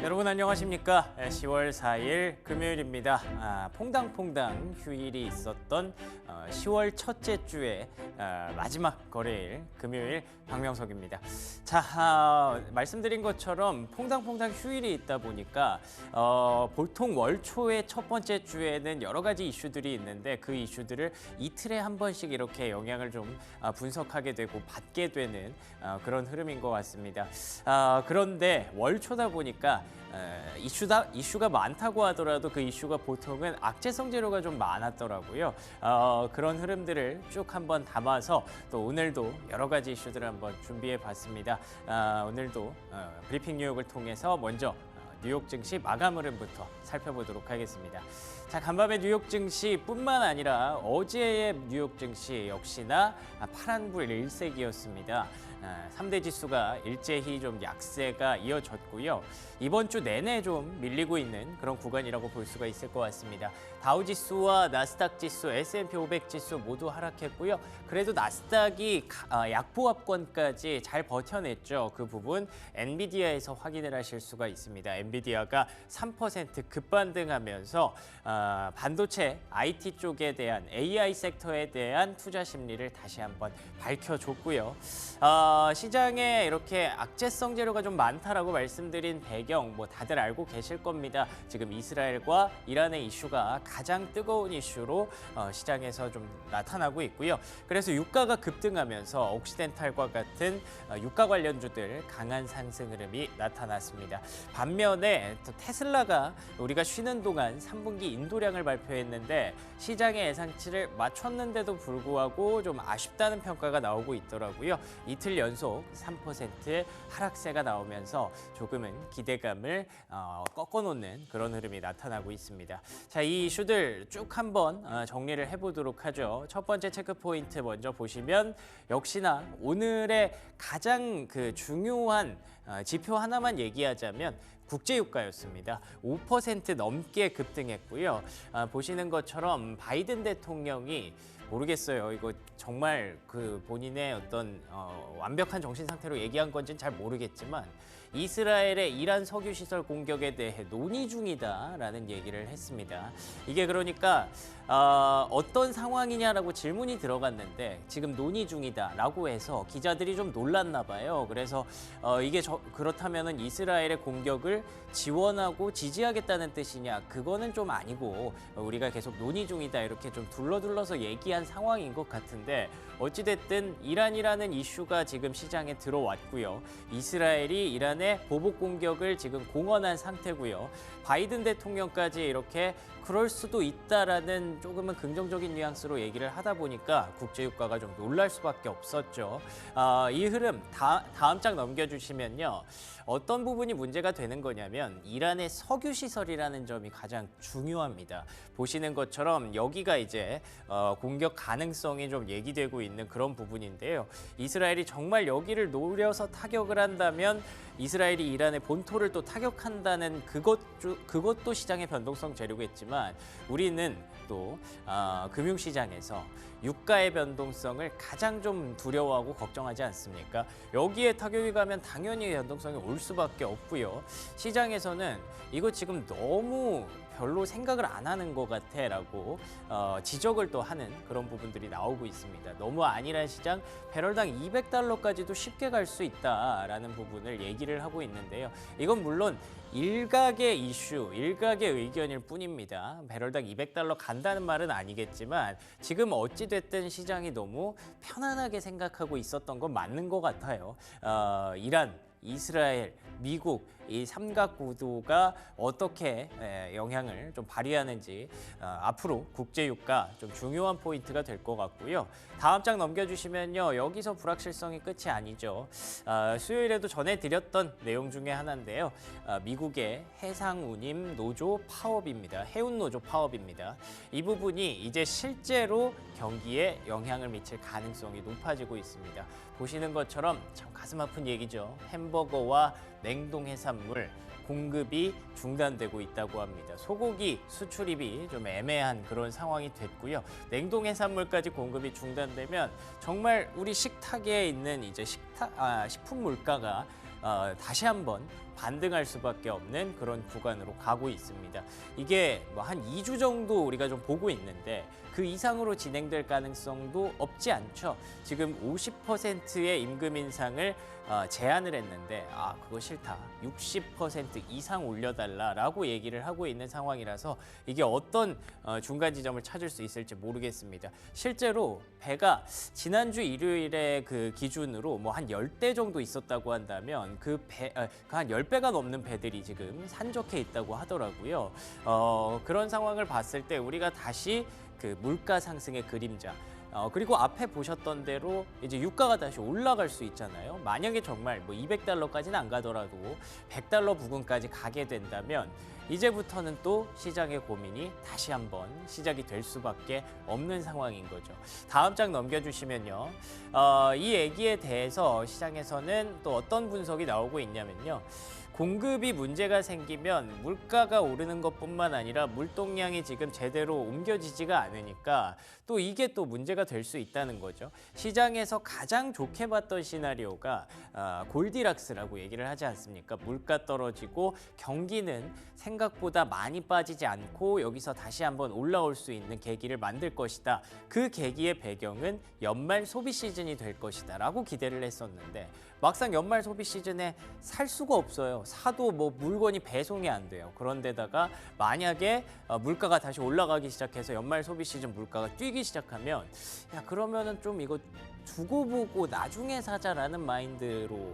여러분 안녕하십니까? 10월 4일 금요일입니다. 퐁당퐁당 휴일이 있었던 10월 첫째 주의 마지막 거래일 금요일 박명석입니다. 자, 말씀드린 것처럼 퐁당퐁당 휴일이 있다 보니까 보통 월 초의 첫 번째 주에는 여러 가지 이슈들이 있는데 그 이슈들을 이틀에 한 번씩 이렇게 영향을 좀 분석하게 되고 받게 되는 그런 흐름인 것 같습니다. 그런데 월 초다 보니까 이슈가 많다고 하더라도 그 이슈가 보통은 악재성 재료가 좀 많았더라고요. 그런 흐름들을 쭉 한번 담아서 또 오늘도 여러 가지 이슈들을 한번 준비해 봤습니다. 오늘도 브리핑 뉴욕을 통해서 먼저 뉴욕 증시 마감 흐름부터 살펴보도록 하겠습니다. 자, 간밤의 뉴욕 증시뿐만 아니라 어제의 뉴욕 증시 역시나 파란불 일색이었습니다. 3대 지수가 일제히 좀 약세가 이어졌고요. 이번 주 내내 좀 밀리고 있는 그런 구간이라고 볼 수가 있을 것 같습니다. 다우 지수와 나스닥 지수, S&P 500 지수 모두 하락했고요. 그래도 나스닥이 약보합권까지 잘 버텨냈죠. 그 부분 엔비디아에서 확인을 하실 수가 있습니다. 엔비디아가 3% 급반등하면서 반도체 IT 쪽에 대한 AI 섹터에 대한 투자 심리를 다시 한번 밝혀줬고요. 시장에 이렇게 악재성 재료가 좀 많다라고 말씀드린 배경 뭐 다들 알고 계실 겁니다. 지금 이스라엘과 이란의 이슈가 가장 뜨거운 이슈로 시장에서 좀 나타나고 있고요. 그래서 유가가 급등하면서 옥시덴탈과 같은 유가 관련주들 강한 상승 흐름이 나타났습니다. 반면에 테슬라가 우리가 쉬는 동안 3분기 인도량을 발표했는데 시장의 예상치를 맞췄는데도 불구하고 좀 아쉽다는 평가가 나오고 있더라고요. 이틀 연속 3%의 하락세가 나오면서 조금은 기대감을 꺾어놓는 그런 흐름이 나타나고 있습니다. 자, 이 이슈들 쭉 한번 정리를 해보도록 하죠. 첫 번째 체크 포인트 먼저 보시면 역시나 오늘의 가장 중요한 지표 하나만 얘기하자면 국제유가였습니다. 5% 넘게 급등했고요. 보시는 것처럼 바이든 대통령이 모르겠어요. 이거 정말 본인의 어떤 완벽한 정신 상태로 얘기한 건지는 잘 모르겠지만 이스라엘의 이란 석유 시설 공격에 대해 논의 중이다라는 얘기를 했습니다. 이게 그러니까 어떤 상황이냐라고 질문이 들어갔는데 지금 논의 중이다라고 해서 기자들이 좀 놀랐나 봐요. 그래서 이게 그렇다면은 이스라엘의 공격을 지원하고 지지하겠다는 뜻이냐? 그거는 좀 아니고 우리가 계속 논의 중이다 이렇게 좀 둘러둘러서 얘기한 상황인 것 같은데 어찌됐든 이란이라는 이슈가 지금 시장에 들어왔고요. 이스라엘이 이란의 보복 공격을 지금 공언한 상태고요. 바이든 대통령까지 이렇게 그럴 수도 있다라는 조금은 긍정적인 뉘앙스로 얘기를 하다 보니까 국제유가가 좀 놀랄 수밖에 없었죠. 이 흐름 다음 장 넘겨주시면요. 어떤 부분이 문제가 되는 거냐면 이란의 석유 시설이라는 점이 가장 중요합니다. 보시는 것처럼 여기가 이제 공격 가능성이 좀 얘기되고 있는 그런 부분인데요. 이스라엘이 정말 여기를 노려서 타격을 한다면 이스라엘이 이란의 본토를 또 타격한다는 그것도 시장의 변동성 재료겠지만 우리는 또 금융시장에서 유가의 변동성을 가장 좀 두려워하고 걱정하지 않습니까? 여기에 타격이 가면 당연히 변동성이 올 수밖에 없고요. 시장에서는 이거 지금 너무 별로 생각을 안 하는 것 같아라고 지적을 또 하는 그런 부분들이 나오고 있습니다. 너무 안일한 시장, 배럴당 200달러까지도 쉽게 갈 수 있다라는 부분을 얘기를 하고 있는데요. 이건 물론 일각의 이슈, 일각의 의견일 뿐입니다. 배럴당 200달러 간다는 말은 아니겠지만 지금 어찌됐든 시장이 너무 편안하게 생각하고 있었던 건 맞는 것 같아요. 이란, 이스라엘, 미국 이 삼각구도가 어떻게 영향을 좀 발휘하는지 앞으로 국제유가 좀 중요한 포인트가 될 것 같고요. 다음 장 넘겨주시면요. 여기서 불확실성이 끝이 아니죠. 수요일에도 전해드렸던 내용 중에 하나인데요. 미국의 해상운임 노조 파업입니다. 해운노조 파업입니다. 이 부분이 이제 실제로 경기에 영향을 미칠 가능성이 높아지고 있습니다. 보시는 것처럼 참 가슴 아픈 얘기죠. 햄버거와 냉동 해산물 공급이 중단되고 있다고 합니다. 소고기 수출입이 좀 애매한 그런 상황이 됐고요. 냉동 해산물까지 공급이 중단되면 정말 우리 식탁에 있는 이제 식품 물가가 다시 한번 반등할 수밖에 없는 그런 구간으로 가고 있습니다. 이게 뭐 한 2주 정도 우리가 좀 보고 있는데 그 이상으로 진행될 가능성도 없지 않죠. 지금 50%의 임금 인상을 제안을 했는데 그거 싫다. 60% 이상 올려달라라고 얘기를 하고 있는 상황이라서 이게 어떤 중간 지점을 찾을 수 있을지 모르겠습니다. 실제로 배가 지난주 일요일에 그 기준으로 뭐 한 10대 정도 있었다고 한다면 한 10배가 넘는 배들이 지금 산적해 있다고 하더라고요. 그런 상황을 봤을 때 우리가 다시 그 물가 상승의 그림자 그리고 앞에 보셨던 대로 이제 유가가 다시 올라갈 수 있잖아요. 만약에 정말 뭐 200달러까지는 안 가더라도 100달러 부근까지 가게 된다면 이제부터는 또 시장의 고민이 다시 한번 시작이 될 수밖에 없는 상황인 거죠. 다음 장 넘겨주시면요. 이 얘기에 대해서 시장에서는 또 어떤 분석이 나오고 있냐면요. 공급이 문제가 생기면 물가가 오르는 것뿐만 아니라 물동량이 지금 제대로 옮겨지지가 않으니까 또 이게 또 문제가 될 수 있다는 거죠. 시장에서 가장 좋게 봤던 시나리오가 골디락스라고 얘기를 하지 않습니까? 물가 떨어지고 경기는 생각보다 많이 빠지지 않고 여기서 다시 한번 올라올 수 있는 계기를 만들 것이다. 그 계기의 배경은 연말 소비 시즌이 될 것이다 라고 기대를 했었는데 막상 연말 소비 시즌에 살 수가 없어요. 사도 뭐 물건이 배송이 안 돼요. 그런데다가 만약에 물가가 다시 올라가기 시작해서 연말 소비 시즌 물가가 뛰기 시작하면 그러면은 좀 이거 두고 보고 나중에 사자라는 마인드로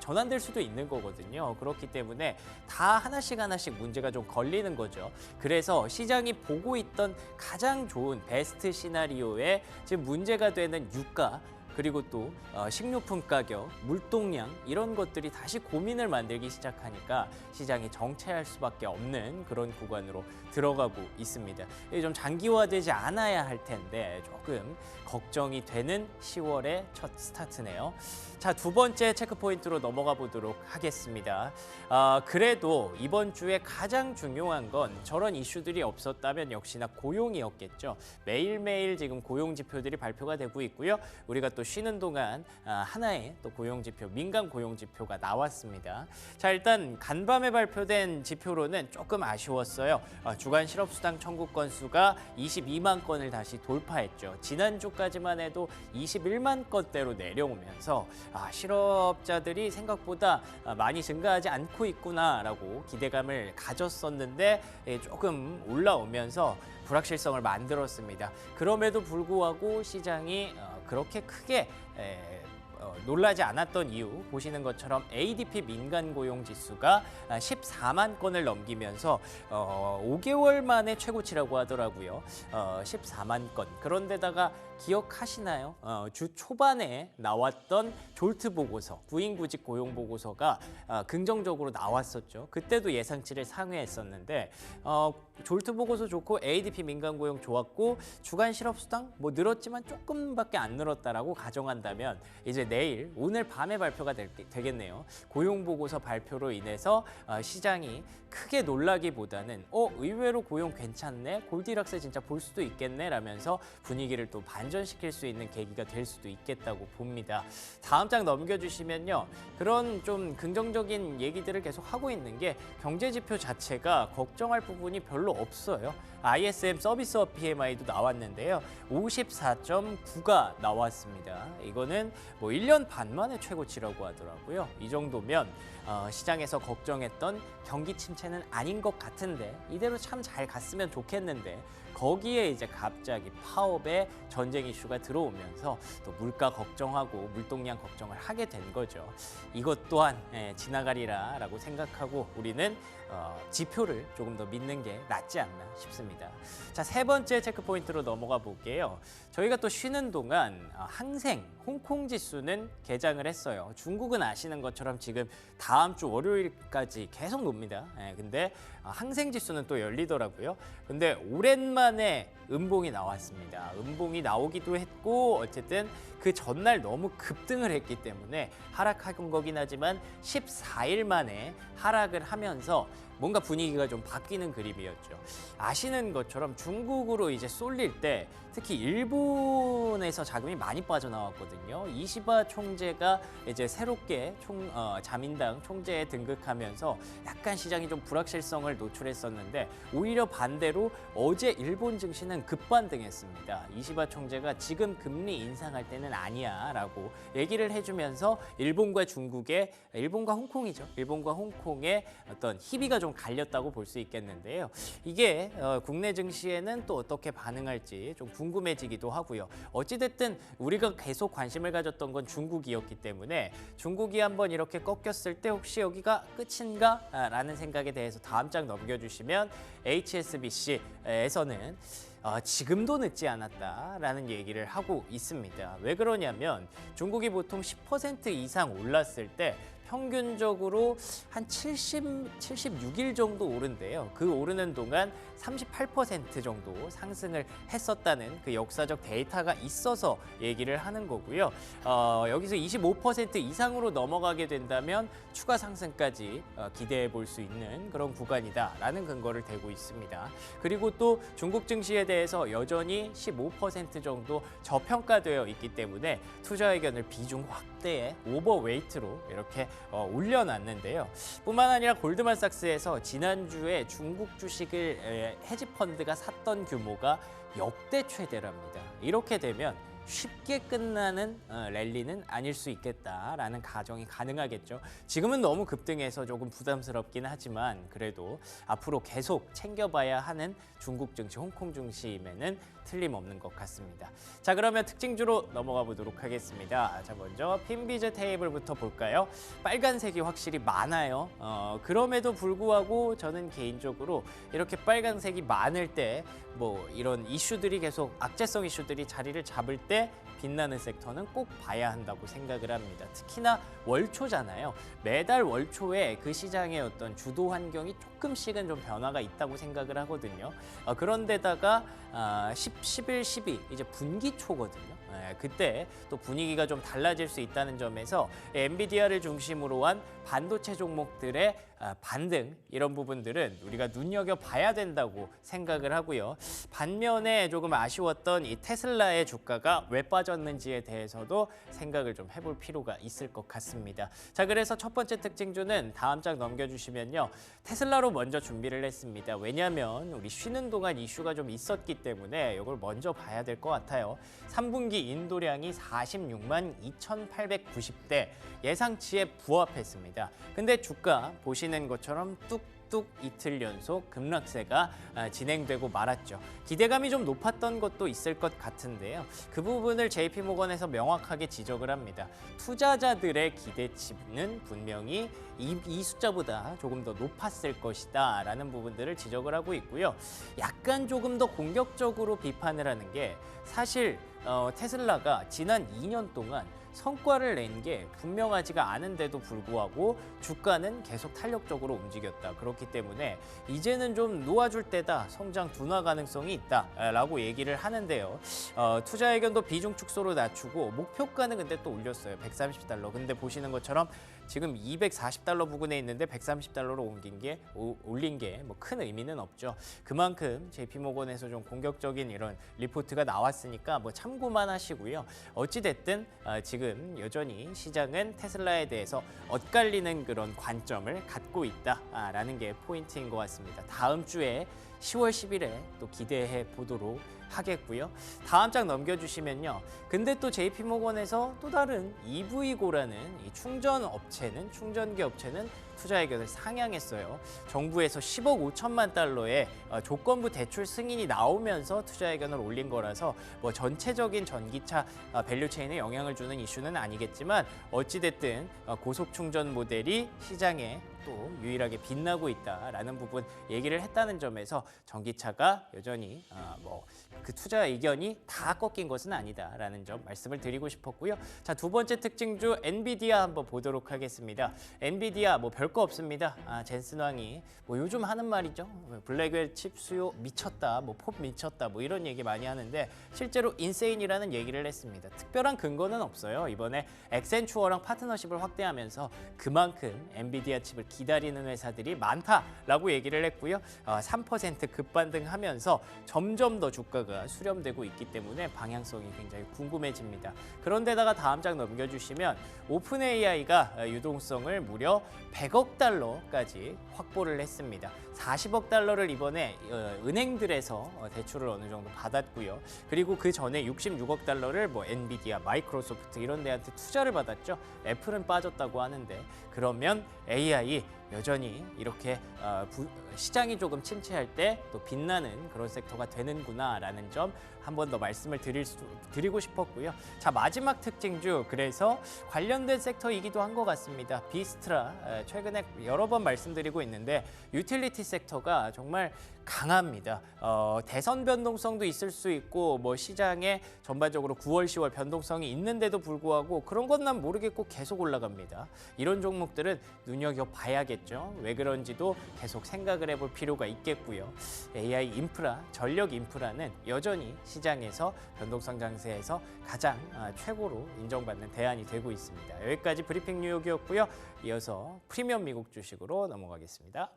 전환될 수도 있는 거거든요. 그렇기 때문에 다 하나씩 문제가 좀 걸리는 거죠. 그래서 시장이 보고 있던 가장 좋은 베스트 시나리오에 지금 문제가 되는 유가 그리고 또 식료품 가격, 물동량 이런 것들이 다시 고민을 만들기 시작하니까 시장이 정체할 수밖에 없는 그런 구간으로 들어가고 있습니다. 이게 좀 장기화되지 않아야 할 텐데 조금 걱정이 되는 10월의 첫 스타트네요. 자, 두 번째 체크포인트로 넘어가 보도록 하겠습니다. 그래도 이번 주에 가장 중요한 건 저런 이슈들이 없었다면 역시나 고용이었겠죠. 매일매일 지금 고용 지표들이 발표가 되고 있고요. 우리가 또 쉬는 동안 하나의 또 고용 지표, 민간 고용 지표가 나왔습니다. 자, 일단 간밤에 발표된 지표로는 조금 아쉬웠어요. 주간 실업수당 청구 건수가 22만 건을 다시 돌파했죠. 지난주까지만 해도 21만 건대로 내려오면서 실업자들이 생각보다 많이 증가하지 않고 있구나라고 기대감을 가졌었는데 조금 올라오면서 불확실성을 만들었습니다. 그럼에도 불구하고 시장이 그렇게 크게 놀라지 않았던 이유 보시는 것처럼 ADP 민간 고용 지수가 14만 건을 넘기면서 5개월 만에 최고치라고 하더라고요. 14만 건. 그런데다가 기억하시나요? 주 초반에 나왔던 졸트 보고서, 구인구직 고용 보고서가 긍정적으로 나왔었죠. 그때도 예상치를 상회했었는데 졸트 보고서 좋고 ADP 민간 고용 좋았고 주간 실업수당 뭐 늘었지만 조금밖에 안 늘었다라고 가정한다면 이제 내일 오늘 밤에 발표가 되겠네요. 고용 보고서 발표로 인해서 시장이 크게 놀라기보다는 의외로 고용 괜찮네, 골디락스 진짜 볼 수도 있겠네 라면서 분위기를 또 반전시킬 수 있는 계기가 될 수도 있겠다고 봅니다. 다음 장 넘겨주시면요. 그런 좀 긍정적인 얘기들을 계속 하고 있는 게 경제 지표 자체가 걱정할 부분이 별로 없어요. ISM 서비스업 PMI도 나왔는데요. 54.9가 나왔습니다. 이거는 뭐 1년 반 만에 최고치라고 하더라고요. 이 정도면 시장에서 걱정했던 경기 침체는 아닌 것 같은데 이대로 참 잘 갔으면 좋겠는데 거기에 이제 갑자기 파업의 전쟁 이슈가 들어오면서 또 물가 걱정하고 물동량 걱정을 하게 된 거죠. 이것 또한 지나가리라라고 생각하고 우리는 지표를 조금 더 믿는 게 낫지 않나 싶습니다. 자, 세 번째 체크 포인트로 넘어가 볼게요. 저희가 또 쉬는 동안 항생 홍콩 지수는 개장을 했어요. 중국은 아시는 것처럼 지금 다음 주 월요일까지 계속 놉니다. 근데 항생 지수는 또 열리더라고요. 근데 오랜만에 음봉이 나왔습니다. 음봉이 나오기도 했고 어쨌든 그 전날 너무 급등을 했기 때문에 하락한 거긴 하지만 14일 만에 하락을 하면서 뭔가 분위기가 좀 바뀌는 그림이었죠. 아시는 것처럼 중국으로 이제 쏠릴 때 특히 일본에서 자금이 많이 빠져나왔거든요. 이시바 총재가 이제 새롭게 자민당 총재에 등극하면서 약간 시장이 좀 불확실성을 노출했었는데 오히려 반대로 어제 일본 증시는 급반등했습니다. 이시바 총재가 지금 금리 인상할 때는 아니야라고 얘기를 해주면서 일본과 홍콩이죠. 일본과 홍콩의 어떤 희비가 좀 갈렸다고 볼 수 있겠는데요. 이게 국내 증시에는 또 어떻게 반응할지 좀 궁금해지기도 하고요. 어찌됐든 우리가 계속 관심을 가졌던 건 중국이었기 때문에 중국이 한번 이렇게 꺾였을 때 혹시 여기가 끝인가? 라는 생각에 대해서 다음 장 넘겨주시면 HSBC에서는 지금도 늦지 않았다라는 얘기를 하고 있습니다. 왜 그러냐면 중국이 보통 10% 이상 올랐을 때 평균적으로 한 76일 정도 오른대요. 그 오르는 동안 38% 정도 상승을 했었다는 그 역사적 데이터가 있어서 얘기를 하는 거고요. 여기서 25% 이상으로 넘어가게 된다면 추가 상승까지 기대해 볼 수 있는 그런 구간이다라는 근거를 대고 있습니다. 그리고 또 중국 증시에 대해서 여전히 15% 정도 저평가되어 있기 때문에 투자 의견을 비중 확대에 오버웨이트로 이렇게 올려놨는데요. 뿐만 아니라 골드만삭스에서 지난주에 중국 주식을 헤지펀드가 샀던 규모가 역대 최대랍니다. 이렇게 되면 쉽게 끝나는 랠리는 아닐 수 있겠다라는 가정이 가능하겠죠. 지금은 너무 급등해서 조금 부담스럽긴 하지만 그래도 앞으로 계속 챙겨봐야 하는 중국 증시, 홍콩 증시임에는 틀림없는 것 같습니다. 자, 그러면 특징주로 넘어가 보도록 하겠습니다. 자, 먼저 핀비즈 테이블부터 볼까요? 빨간색이 확실히 많아요. 그럼에도 불구하고 저는 개인적으로 이렇게 빨간색이 많을 때 뭐 이런 이슈들이 계속 악재성 이슈들이 자리를 잡을 때 빛나는 섹터는 꼭 봐야 한다고 생각을 합니다. 특히나 월초잖아요. 매달 월초에 그 시장의 어떤 주도 환경이 조금씩은 좀 변화가 있다고 생각을 하거든요. 그런데다가 11, 12 이제 분기 초거든요. 그때 또 분위기가 좀 달라질 수 있다는 점에서 엔비디아를 중심으로 한 반도체 종목들의 반등 이런 부분들은 우리가 눈여겨봐야 된다고 생각을 하고요. 반면에 조금 아쉬웠던 이 테슬라의 주가가 왜 빠졌는지에 대해서도 생각을 좀 해볼 필요가 있을 것 같습니다. 자, 그래서 첫 번째 특징주는 다음 장 넘겨주시면요. 테슬라로 먼저 준비를 했습니다. 왜냐하면 우리 쉬는 동안 이슈가 좀 있었기 때문에 이걸 먼저 봐야 될 것 같아요. 3분기 인도량이 46만 2,890대 예상치에 부합했습니다. 근데 주가 보시는 것처럼 뚝뚝 이틀 연속 급락세가 진행되고 말았죠. 기대감이 좀 높았던 것도 있을 것 같은데요. 그 부분을 JP모건에서 명확하게 지적을 합니다. 투자자들의 기대치는 분명히 이 숫자보다 조금 더 높았을 것이다 라는 부분들을 지적을 하고 있고요. 약간 조금 더 공격적으로 비판을 하는 게 사실 테슬라가 지난 2년 동안 성과를 낸 게 분명하지가 않은데도 불구하고 주가는 계속 탄력적으로 움직였다. 그렇기 때문에 이제는 좀 놓아줄 때다. 성장 둔화 가능성이 있다라고 얘기를 하는데요. 투자 의견도 비중 축소로 낮추고 목표가는 근데 또 올렸어요. 130달러. 근데 보시는 것처럼 지금 240달러 부근에 있는데 130달러로 올린 게 뭐 큰 의미는 없죠. 그만큼 JP모건에서 좀 공격적인 이런 리포트가 나왔으니까 뭐 참고만 하시고요. 어찌됐든 지금 여전히 시장은 테슬라에 대해서 엇갈리는 그런 관점을 갖고 있다라는 게 포인트인 것 같습니다. 다음 주에 10월 10일에 또 기대해 보도록 하겠고요. 다음 장 넘겨주시면요. 근데 또 JP모건에서 또 다른 EV고라는 이 충전기 업체는 투자 의견을 상향했어요. 정부에서 10억 5천만 달러의 조건부 대출 승인이 나오면서 투자 의견을 올린 거라서 뭐 전체적인 전기차 밸류체인에 영향을 주는 이슈는 아니겠지만 어찌됐든 고속 충전 모델이 시장에 또 유일하게 빛나고 있다라는 부분 얘기를 했다는 점에서 전기차가 여전히 그 투자 의견이 다 꺾인 것은 아니다라는 점 말씀을 드리고 싶었고요. 자, 두 번째 특징주 엔비디아 한번 보도록 하겠습니다. 엔비디아 뭐 별거 없습니다. 젠슨 왕이 뭐 요즘 하는 말이죠. 블랙웰 칩 수요 미쳤다, 뭐 폼 미쳤다, 뭐 이런 얘기 많이 하는데 실제로 인세인이라는 얘기를 했습니다. 특별한 근거는 없어요. 이번에 엑센추어랑 파트너십을 확대하면서 그만큼 엔비디아 칩을 기다리는 회사들이 많다라고 얘기를 했고요. 3% 급반등하면서 점점 더 주가가 수렴되고 있기 때문에 방향성이 굉장히 궁금해집니다. 그런데다가 다음 장 넘겨주시면 오픈 AI가 유동성을 무려 100억 달러까지 확보를 했습니다. 40억 달러를 이번에 은행들에서 대출을 어느 정도 받았고요. 그리고 그 전에 66억 달러를 뭐 엔비디아, 마이크로소프트 이런 데한테 투자를 받았죠. 애플은 빠졌다고 하는데 그러면 AI 여전히 이렇게 시장이 조금 침체할 때 또 빛나는 그런 섹터가 되는구나라는 점 한 번 더 말씀을 드리고 싶었고요. 자, 마지막 특징주 그래서 관련된 섹터이기도 한 것 같습니다. 비스트라 최근에 여러 번 말씀드리고 있는데 유틸리티 섹터가 정말 강합니다. 대선 변동성도 있을 수 있고 뭐 시장에 전반적으로 9월, 10월 변동성이 있는데도 불구하고 그런 건 난 모르겠고 계속 올라갑니다. 이런 종목들은 눈여겨봐야겠죠. 왜 그런지도 계속 생각을 해볼 필요가 있겠고요. AI 인프라, 전력 인프라는 여전히 시장에서 변동성 장세에서 가장 최고로 인정받는 대안이 되고 있습니다. 여기까지 브리핑 뉴욕이었고요. 이어서 프리미엄 미국 주식으로 넘어가겠습니다.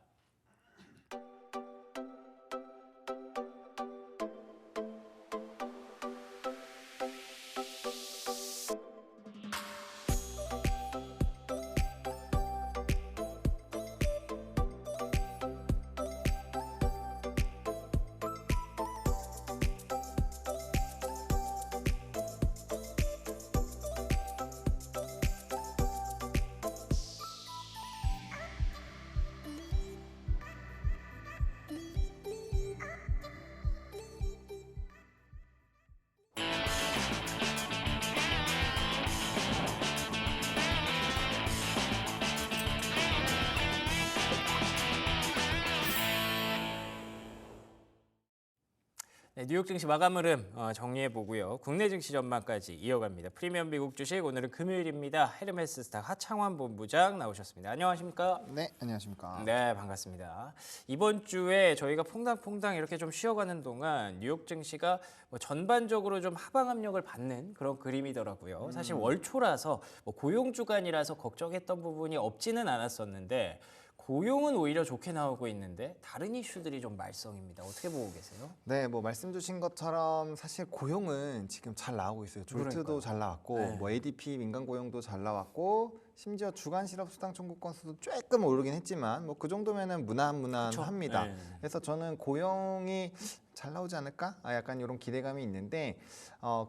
네, 뉴욕 증시 마감 흐름 정리해 보고요. 국내 증시 전망까지 이어갑니다. 프리미엄 미국 주식 오늘은 금요일입니다. 헤르메스 스탁 하창환 본부장 나오셨습니다. 안녕하십니까? 네, 안녕하십니까? 네, 반갑습니다. 이번 주에 저희가 퐁당퐁당 이렇게 좀 쉬어가는 동안 뉴욕 증시가 뭐 전반적으로 좀 하방 압력을 받는 그런 그림이더라고요. 사실 월초라서 뭐 고용 주간이라서 걱정했던 부분이 없지는 않았었는데 고용은 오히려 좋게 나오고 있는데 다른 이슈들이 좀 말썽입니다. 어떻게 보고 계세요? 네, 뭐 말씀 주신 것처럼 사실 고용은 지금 잘 나오고 있어요. 졸트도 그러니까요. 잘 나왔고, 네. 뭐 ADP 민간 고용도 잘 나왔고, 심지어 주간 실업 수당 청구 건수도 조금 오르긴 했지만, 뭐 그 정도면은 무난합니다. 네. 그래서 저는 고용이 잘 나오지 않을까? 약간 이런 기대감이 있는데,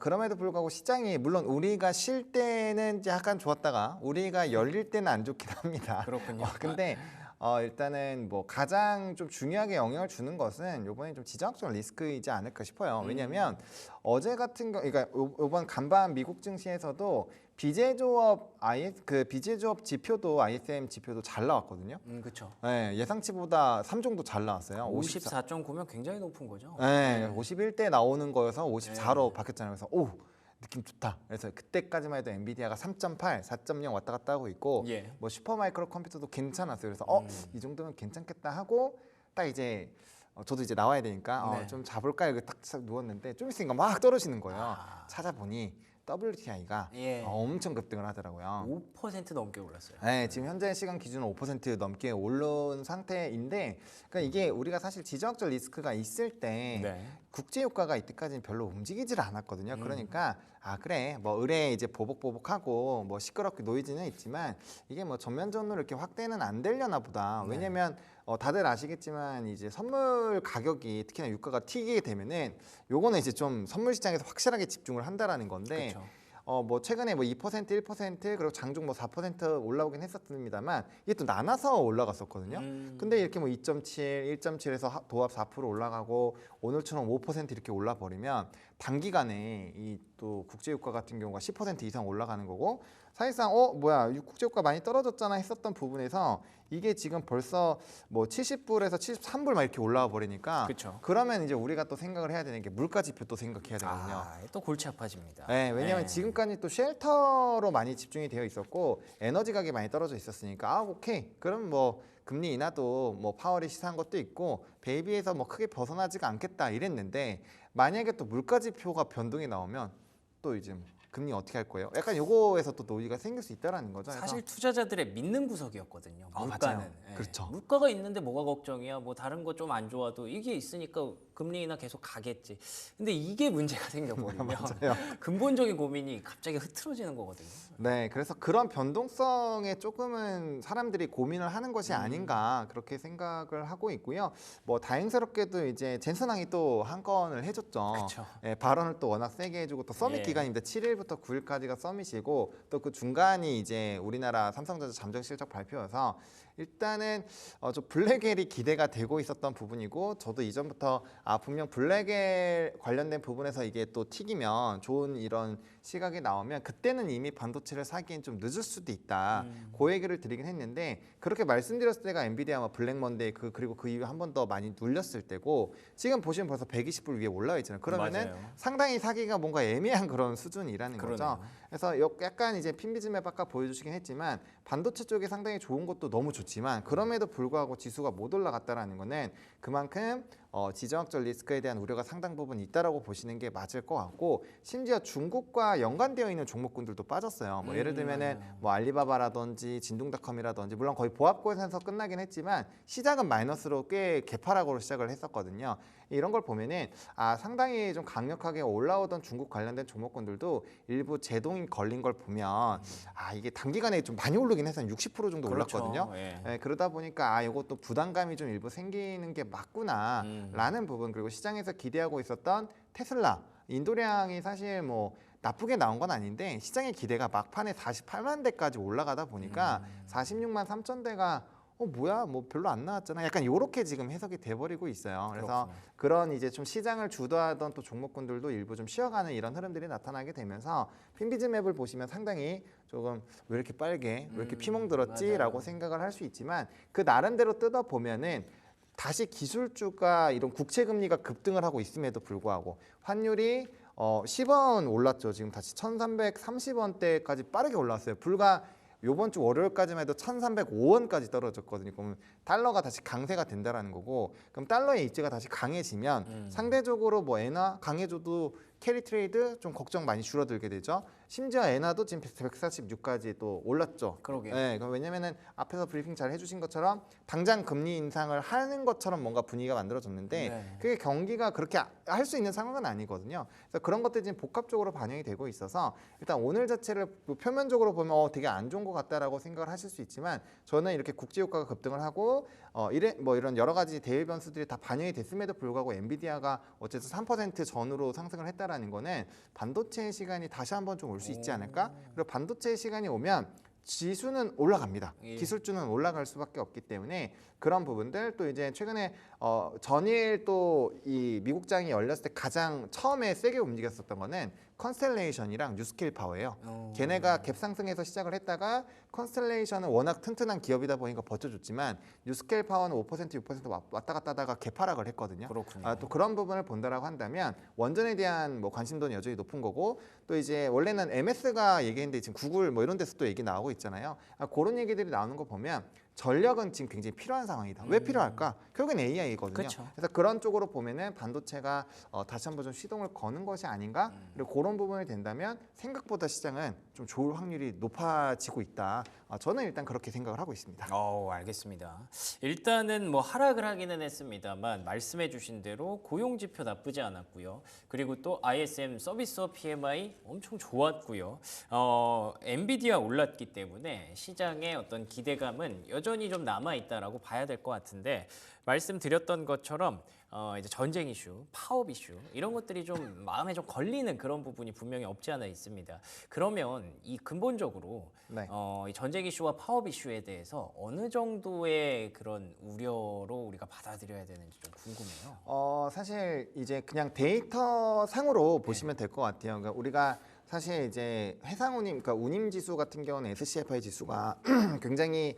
그럼에도 불구하고 시장이 물론 우리가 쉴 때는 약간 좋았다가 우리가 열릴 때는 안 좋긴 합니다. 그렇군요. 근데 일단은 뭐 가장 좀 중요하게 영향을 주는 것은 이번에 좀 지정학적 리스크이지 않을까 싶어요. 왜냐하면 어제 같은 그러니까 이번 간밤 미국 증시에서도 비제조업 비제조업 지표도 ISM 지표도 잘 나왔거든요. 그렇죠. 네, 예상치보다 3종도 잘 나왔어요. 54.9면 굉장히 높은 거죠. 네, 51대 나오는 거여서 54로 바뀌었잖아요. 그래서 오, 느낌 좋다. 그래서 그때까지만 해도 엔비디아가 3.8, 4.0 왔다 갔다 하고 있고 예. 뭐 슈퍼마이크로 컴퓨터도 괜찮았어요. 그래서 이 정도면 괜찮겠다 하고 딱 이제 저도 이제 나와야 되니까 네. 좀 잡을까 이렇게 딱 누웠는데 좀 있으니까 막 떨어지는 거예요. 찾아보니 WTI가 예. 엄청 급등을 하더라고요. 5% 넘게 올랐어요. 네, 지금 현재 시간 기준으로 5% 넘게 오른 상태인데, 그러니까 이게 우리가 사실 지정학적 리스크가 있을 때 네. 국제 유가가 이때까지는 별로 움직이질 않았거든요. 그러니까 그래 뭐 의뢰 이제 보복하고 뭐 시끄럽게 노이즈는 있지만 이게 뭐 전면전으로 이렇게 확대는 안 되려나 보다. 왜냐면 다들 아시겠지만 이제 선물 가격이 특히나 유가가 튀게 되면은 요거는 이제 좀 선물 시장에서 확실하게 집중을 한다라는 건데. 그렇죠. 뭐 최근에 뭐 2%, 1% 그리고 장중 뭐 4% 올라오긴 했었습니다만 이게 또 나눠서 올라갔었거든요. 근데 이렇게 뭐 2.7, 1.7에서 도합 4% 올라가고 오늘처럼 5% 이렇게 올라 버리면 단기간에 이 또 국제유가 같은 경우가 10% 이상 올라가는 거고 사실상 뭐야 국제유가 많이 떨어졌잖아 했었던 부분에서 이게 지금 벌써 뭐 70불에서 73불 막 이렇게 올라와 버리니까 그쵸. 그러면 이제 우리가 또 생각을 해야 되는 게 물가 지표 또 생각해야 되거든요. 또 골치 아파집니다. 네, 왜냐하면 네. 지금까지 또 쉘터로 많이 집중이 되어 있었고 에너지 가격이 많이 떨어져 있었으니까 오케이 그럼 뭐 금리 인하도 뭐 파월이 시사한 것도 있고 베이비에서 뭐 크게 벗어나지가 않겠다 이랬는데 만약에 또 물가 지표가 변동이 나오면 또 이제 금리 어떻게 할 거예요? 약간 요거에서 또 논의가 생길 수 있다라는 거죠. 그래서 사실 투자자들의 믿는 구석이었거든요. 물가는. 맞아요. 예. 그렇죠. 물가가 있는데 뭐가 걱정이야? 뭐 다른 거 좀 안 좋아도 이게 있으니까 금리 인하 계속 가겠지. 근데 이게 문제가 생겨버리면 근본적인 고민이 갑자기 흐트러지는 거거든요. 네, 그래서 그런 변동성에 조금은 사람들이 고민을 하는 것이 아닌가 그렇게 생각을 하고 있고요. 뭐 다행스럽게도 이제 젠슨왕이 또 한 건을 해줬죠. 그쵸. 예, 발언을 또 워낙 세게 해주고 또 서밋 예. 기간인데 7일부터 9일까지가 서밋이고 또 그 중간이 이제 우리나라 삼성전자 잠정 실적 발표여서 일단은 좀 블랙엘이 기대가 되고 있었던 부분이고 저도 이전부터 분명 블랙엘 관련된 부분에서 이게 또 튀기면 좋은 이런 시각이 나오면 그때는 이미 반도체를 사기엔 좀 늦을 수도 있다. 그 얘기를 드리긴 했는데 그렇게 말씀드렸을 때가 엔비디아 블랙 먼데이 그리고 그 이후에 한 번 더 많이 눌렸을 때고 지금 보시면 벌써 120불 위에 올라와 있잖아요. 그러면은 맞아요. 상당히 사기가 뭔가 애매한 그런 수준이라는 거죠. 그러네요. 그래서 약간 이제 핀비즈맵 아까 보여주시긴 했지만 반도체 쪽에 상당히 좋은 것도 너무 좋지만 그럼에도 불구하고 지수가 못 올라갔다라는 거는 그만큼 지정학적 리스크에 대한 우려가 상당 부분 있다라고 보시는 게 맞을 것 같고 심지어 중국과 연관되어 있는 종목군들도 빠졌어요. 뭐 예를 들면은 맞아요. 뭐 알리바바라든지 진동닷컴이라든지 물론 거의 보합권에서 끝나긴 했지만 시작은 마이너스로 꽤 개파락으로 시작을 했었거든요. 이런 걸 보면은 상당히 좀 강력하게 올라오던 중국 관련된 종목군들도 일부 제동이 걸린 걸 보면 이게 단기간에 좀 많이 오르긴 해서 60% 정도 그렇죠. 올랐거든요. 예. 예, 그러다 보니까 이것도 부담감이 좀 일부 생기는 게 맞구나라는 부분 그리고 시장에서 기대하고 있었던 테슬라 인도량이 사실 뭐 나쁘게 나온 건 아닌데 시장의 기대가 막판에 48만 대까지 올라가다 보니까 46만 3천 대가 뭐야 뭐 별로 안 나왔잖아 약간 요렇게 지금 해석이 돼버리고 있어요. 그래서 그렇군요. 그런 이제 좀 시장을 주도하던 또 종목군들도 일부 좀 쉬어가는 이런 흐름들이 나타나게 되면서 핀비즈맵을 보시면 상당히 조금 왜 이렇게 빨개 왜 이렇게 피멍 들었지라고 맞아요. 생각을 할 수 있지만 그 나름대로 뜯어 보면은 다시 기술주가 이런 국채 금리가 급등을 하고 있음에도 불구하고 환율이 10원 올랐죠. 지금 다시 1,330원대까지 빠르게 올랐어요. 불과 요번 주 월요일까지만 해도 1,305원까지 떨어졌거든요. 그러면 달러가 다시 강세가 된다라는 거고, 그럼 달러의 입지가 다시 강해지면 상대적으로 뭐 엔화 강해져도 캐리 트레이드 좀 걱정 많이 줄어들게 되죠. 심지어 엔화도 지금 146까지 또 올랐죠. 그러게요. 네, 왜냐면은 앞에서 브리핑 잘 해주신 것처럼 당장 금리 인상을 하는 것처럼 뭔가 분위기가 만들어졌는데 네. 그게 경기가 그렇게 할 수 있는 상황은 아니거든요. 그래서 그런 것들이 지금 복합적으로 반영이 되고 있어서 일단 오늘 자체를 뭐 표면적으로 보면 되게 안 좋은 것 같다라고 생각을 하실 수 있지만 저는 이렇게 국제 유가가 급등을 하고 이런 여러 가지 대일 변수들이 다 반영이 됐음에도 불구하고 엔비디아가 어쨌든 3% 전후로 상승을 했다라는 거는 반도체의 시간이 다시 한번 좀 올 수 있지 않을까? 그리고 반도체의 시간이 오면 지수는 올라갑니다. 예. 기술주는 올라갈 수밖에 없기 때문에 그런 부분들 또 이제 최근에 전일 또 이 미국장이 열렸을 때 가장 처음에 세게 움직였었던 거는 컨스텔레이션이랑 뉴스케일 파워예요. 걔네가 갭 상승해서 시작을 했다가 컨스텔레이션은 워낙 튼튼한 기업이다 보니까 버텨줬지만 뉴스케일 파워는 5% 6% 왔다 갔다 하다가 개파락을 했거든요. 그렇군요. 또 그런 부분을 본다라고 한다면 원전에 대한 뭐 관심도는 여전히 높은 거고 또 이제 원래는 MS가 얘기했는데 지금 구글 뭐 이런 데서 또 얘기 나오고 있잖아요. 그런 얘기들이 나오는 거 보면 전력은 지금 굉장히 필요한 상황이다. 왜 필요할까? 결국엔 AI거든요. 그쵸. 그래서 그런 쪽으로 보면은 반도체가 다시 한번 좀 시동을 거는 것이 아닌가? 그리고 그런 부분이 된다면 생각보다 시장은 좀 좋을 확률이 높아지고 있다. 저는 일단 그렇게 생각을 하고 있습니다. 알겠습니다. 일단은 뭐 하락을 하기는 했습니다만 말씀해 주신 대로 고용 지표 나쁘지 않았고요. 그리고 또 ISM 서비스업 PMI 엄청 좋았고요. 엔비디아 올랐기 때문에 시장의 어떤 기대감은 여전히 좀 남아 있다라고 봐야 될 것 같은데 말씀드렸던 것처럼 이제 전쟁 이슈, 파업 이슈 이런 것들이 좀 마음에 좀 걸리는 그런 부분이 분명히 없지 않아 있습니다. 그러면 이 근본적으로 네. 이 전쟁 이슈와 파업 이슈에 대해서 어느 정도의 그런 우려로 우리가 받아들여야 되는지 좀 궁금해요. 사실 이제 그냥 데이터 상으로 보시면 될 것 같아요. 그러니까 우리가 사실 이제 해상운임, 그러니까 운임 지수 같은 경우는 SCFI 지수가 굉장히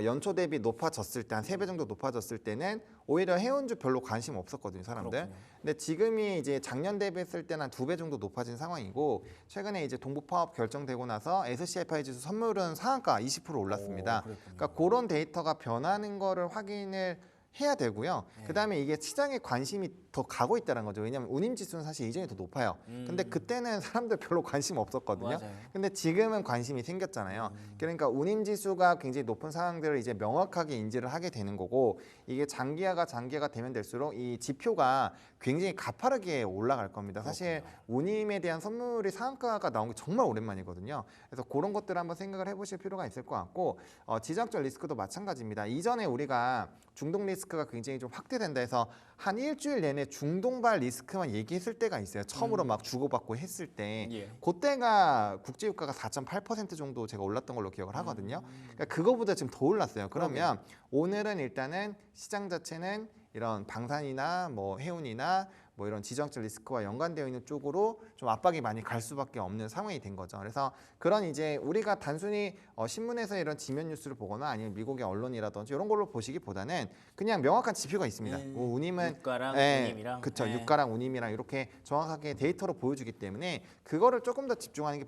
연초 대비 높아졌을 때 한 3배 정도 높아졌을 때는 오히려 해운주 별로 관심 없었거든요, 사람들. 그렇군요. 근데 지금이 이제 작년 대비했을 때는 한 2배 정도 높아진 상황이고 최근에 이제 동부 파업 결정되고 나서 SCFI 지수 선물은 상한가 20% 올랐습니다. 그랬군요. 그러니까 그런 데이터가 변하는 거를 확인을 해야 되고요. 그다음에 이게 시장의 관심이 더 가고 있다는 거죠. 왜냐하면 운임 지수는 사실 이전이 더 높아요. 근데 그때는 사람들 별로 관심 없었거든요. 맞아요. 근데 지금은 관심이 생겼잖아요. 그러니까 운임 지수가 굉장히 높은 상황들을 이제 명확하게 인지를 하게 되는 거고, 이게 장기화가 되면 될수록 이 지표가 굉장히 가파르게 올라갈 겁니다. 사실 운임에 대한 선물이 상한가가 나온 게 정말 오랜만이거든요. 그래서 그런 것들을 한번 생각을 해보실 필요가 있을 것 같고, 지정학적 리스크도 마찬가지입니다. 이전에 우리가 중동 리스크가 굉장히 좀 확대된다 해서 한 일주일 내내 중동발 리스크만 얘기했을 때가 있어요. 처음으로 막 주고받고 했을 때. 예. 그때가 국제유가가 4.8% 정도 제가 올랐던 걸로 기억을 하거든요. 그러니까 그거보다 지금 더 올랐어요. 그러면 오늘은 일단은 시장 자체는 이런 방산이나 뭐 해운이나 뭐 이런 지정학적 리스크와 연관되어 있는 쪽으로 좀 압박이 많이 갈 수밖에 없는 상황이 된 거죠. 그래서 그런 이제 우리가 단순히 신문에서 이런 지면 뉴스를 보거나 아니면 미국의 언론이라든지 이런 걸로 보시기보다는 그냥 명확한 지표가 있습니다. 운임은 유가랑 운임이랑. 그렇죠. 예. 유가랑 운임이랑 이렇게 정확하게 데이터로 보여주기 때문에 그거를 조금 더 집중하는 게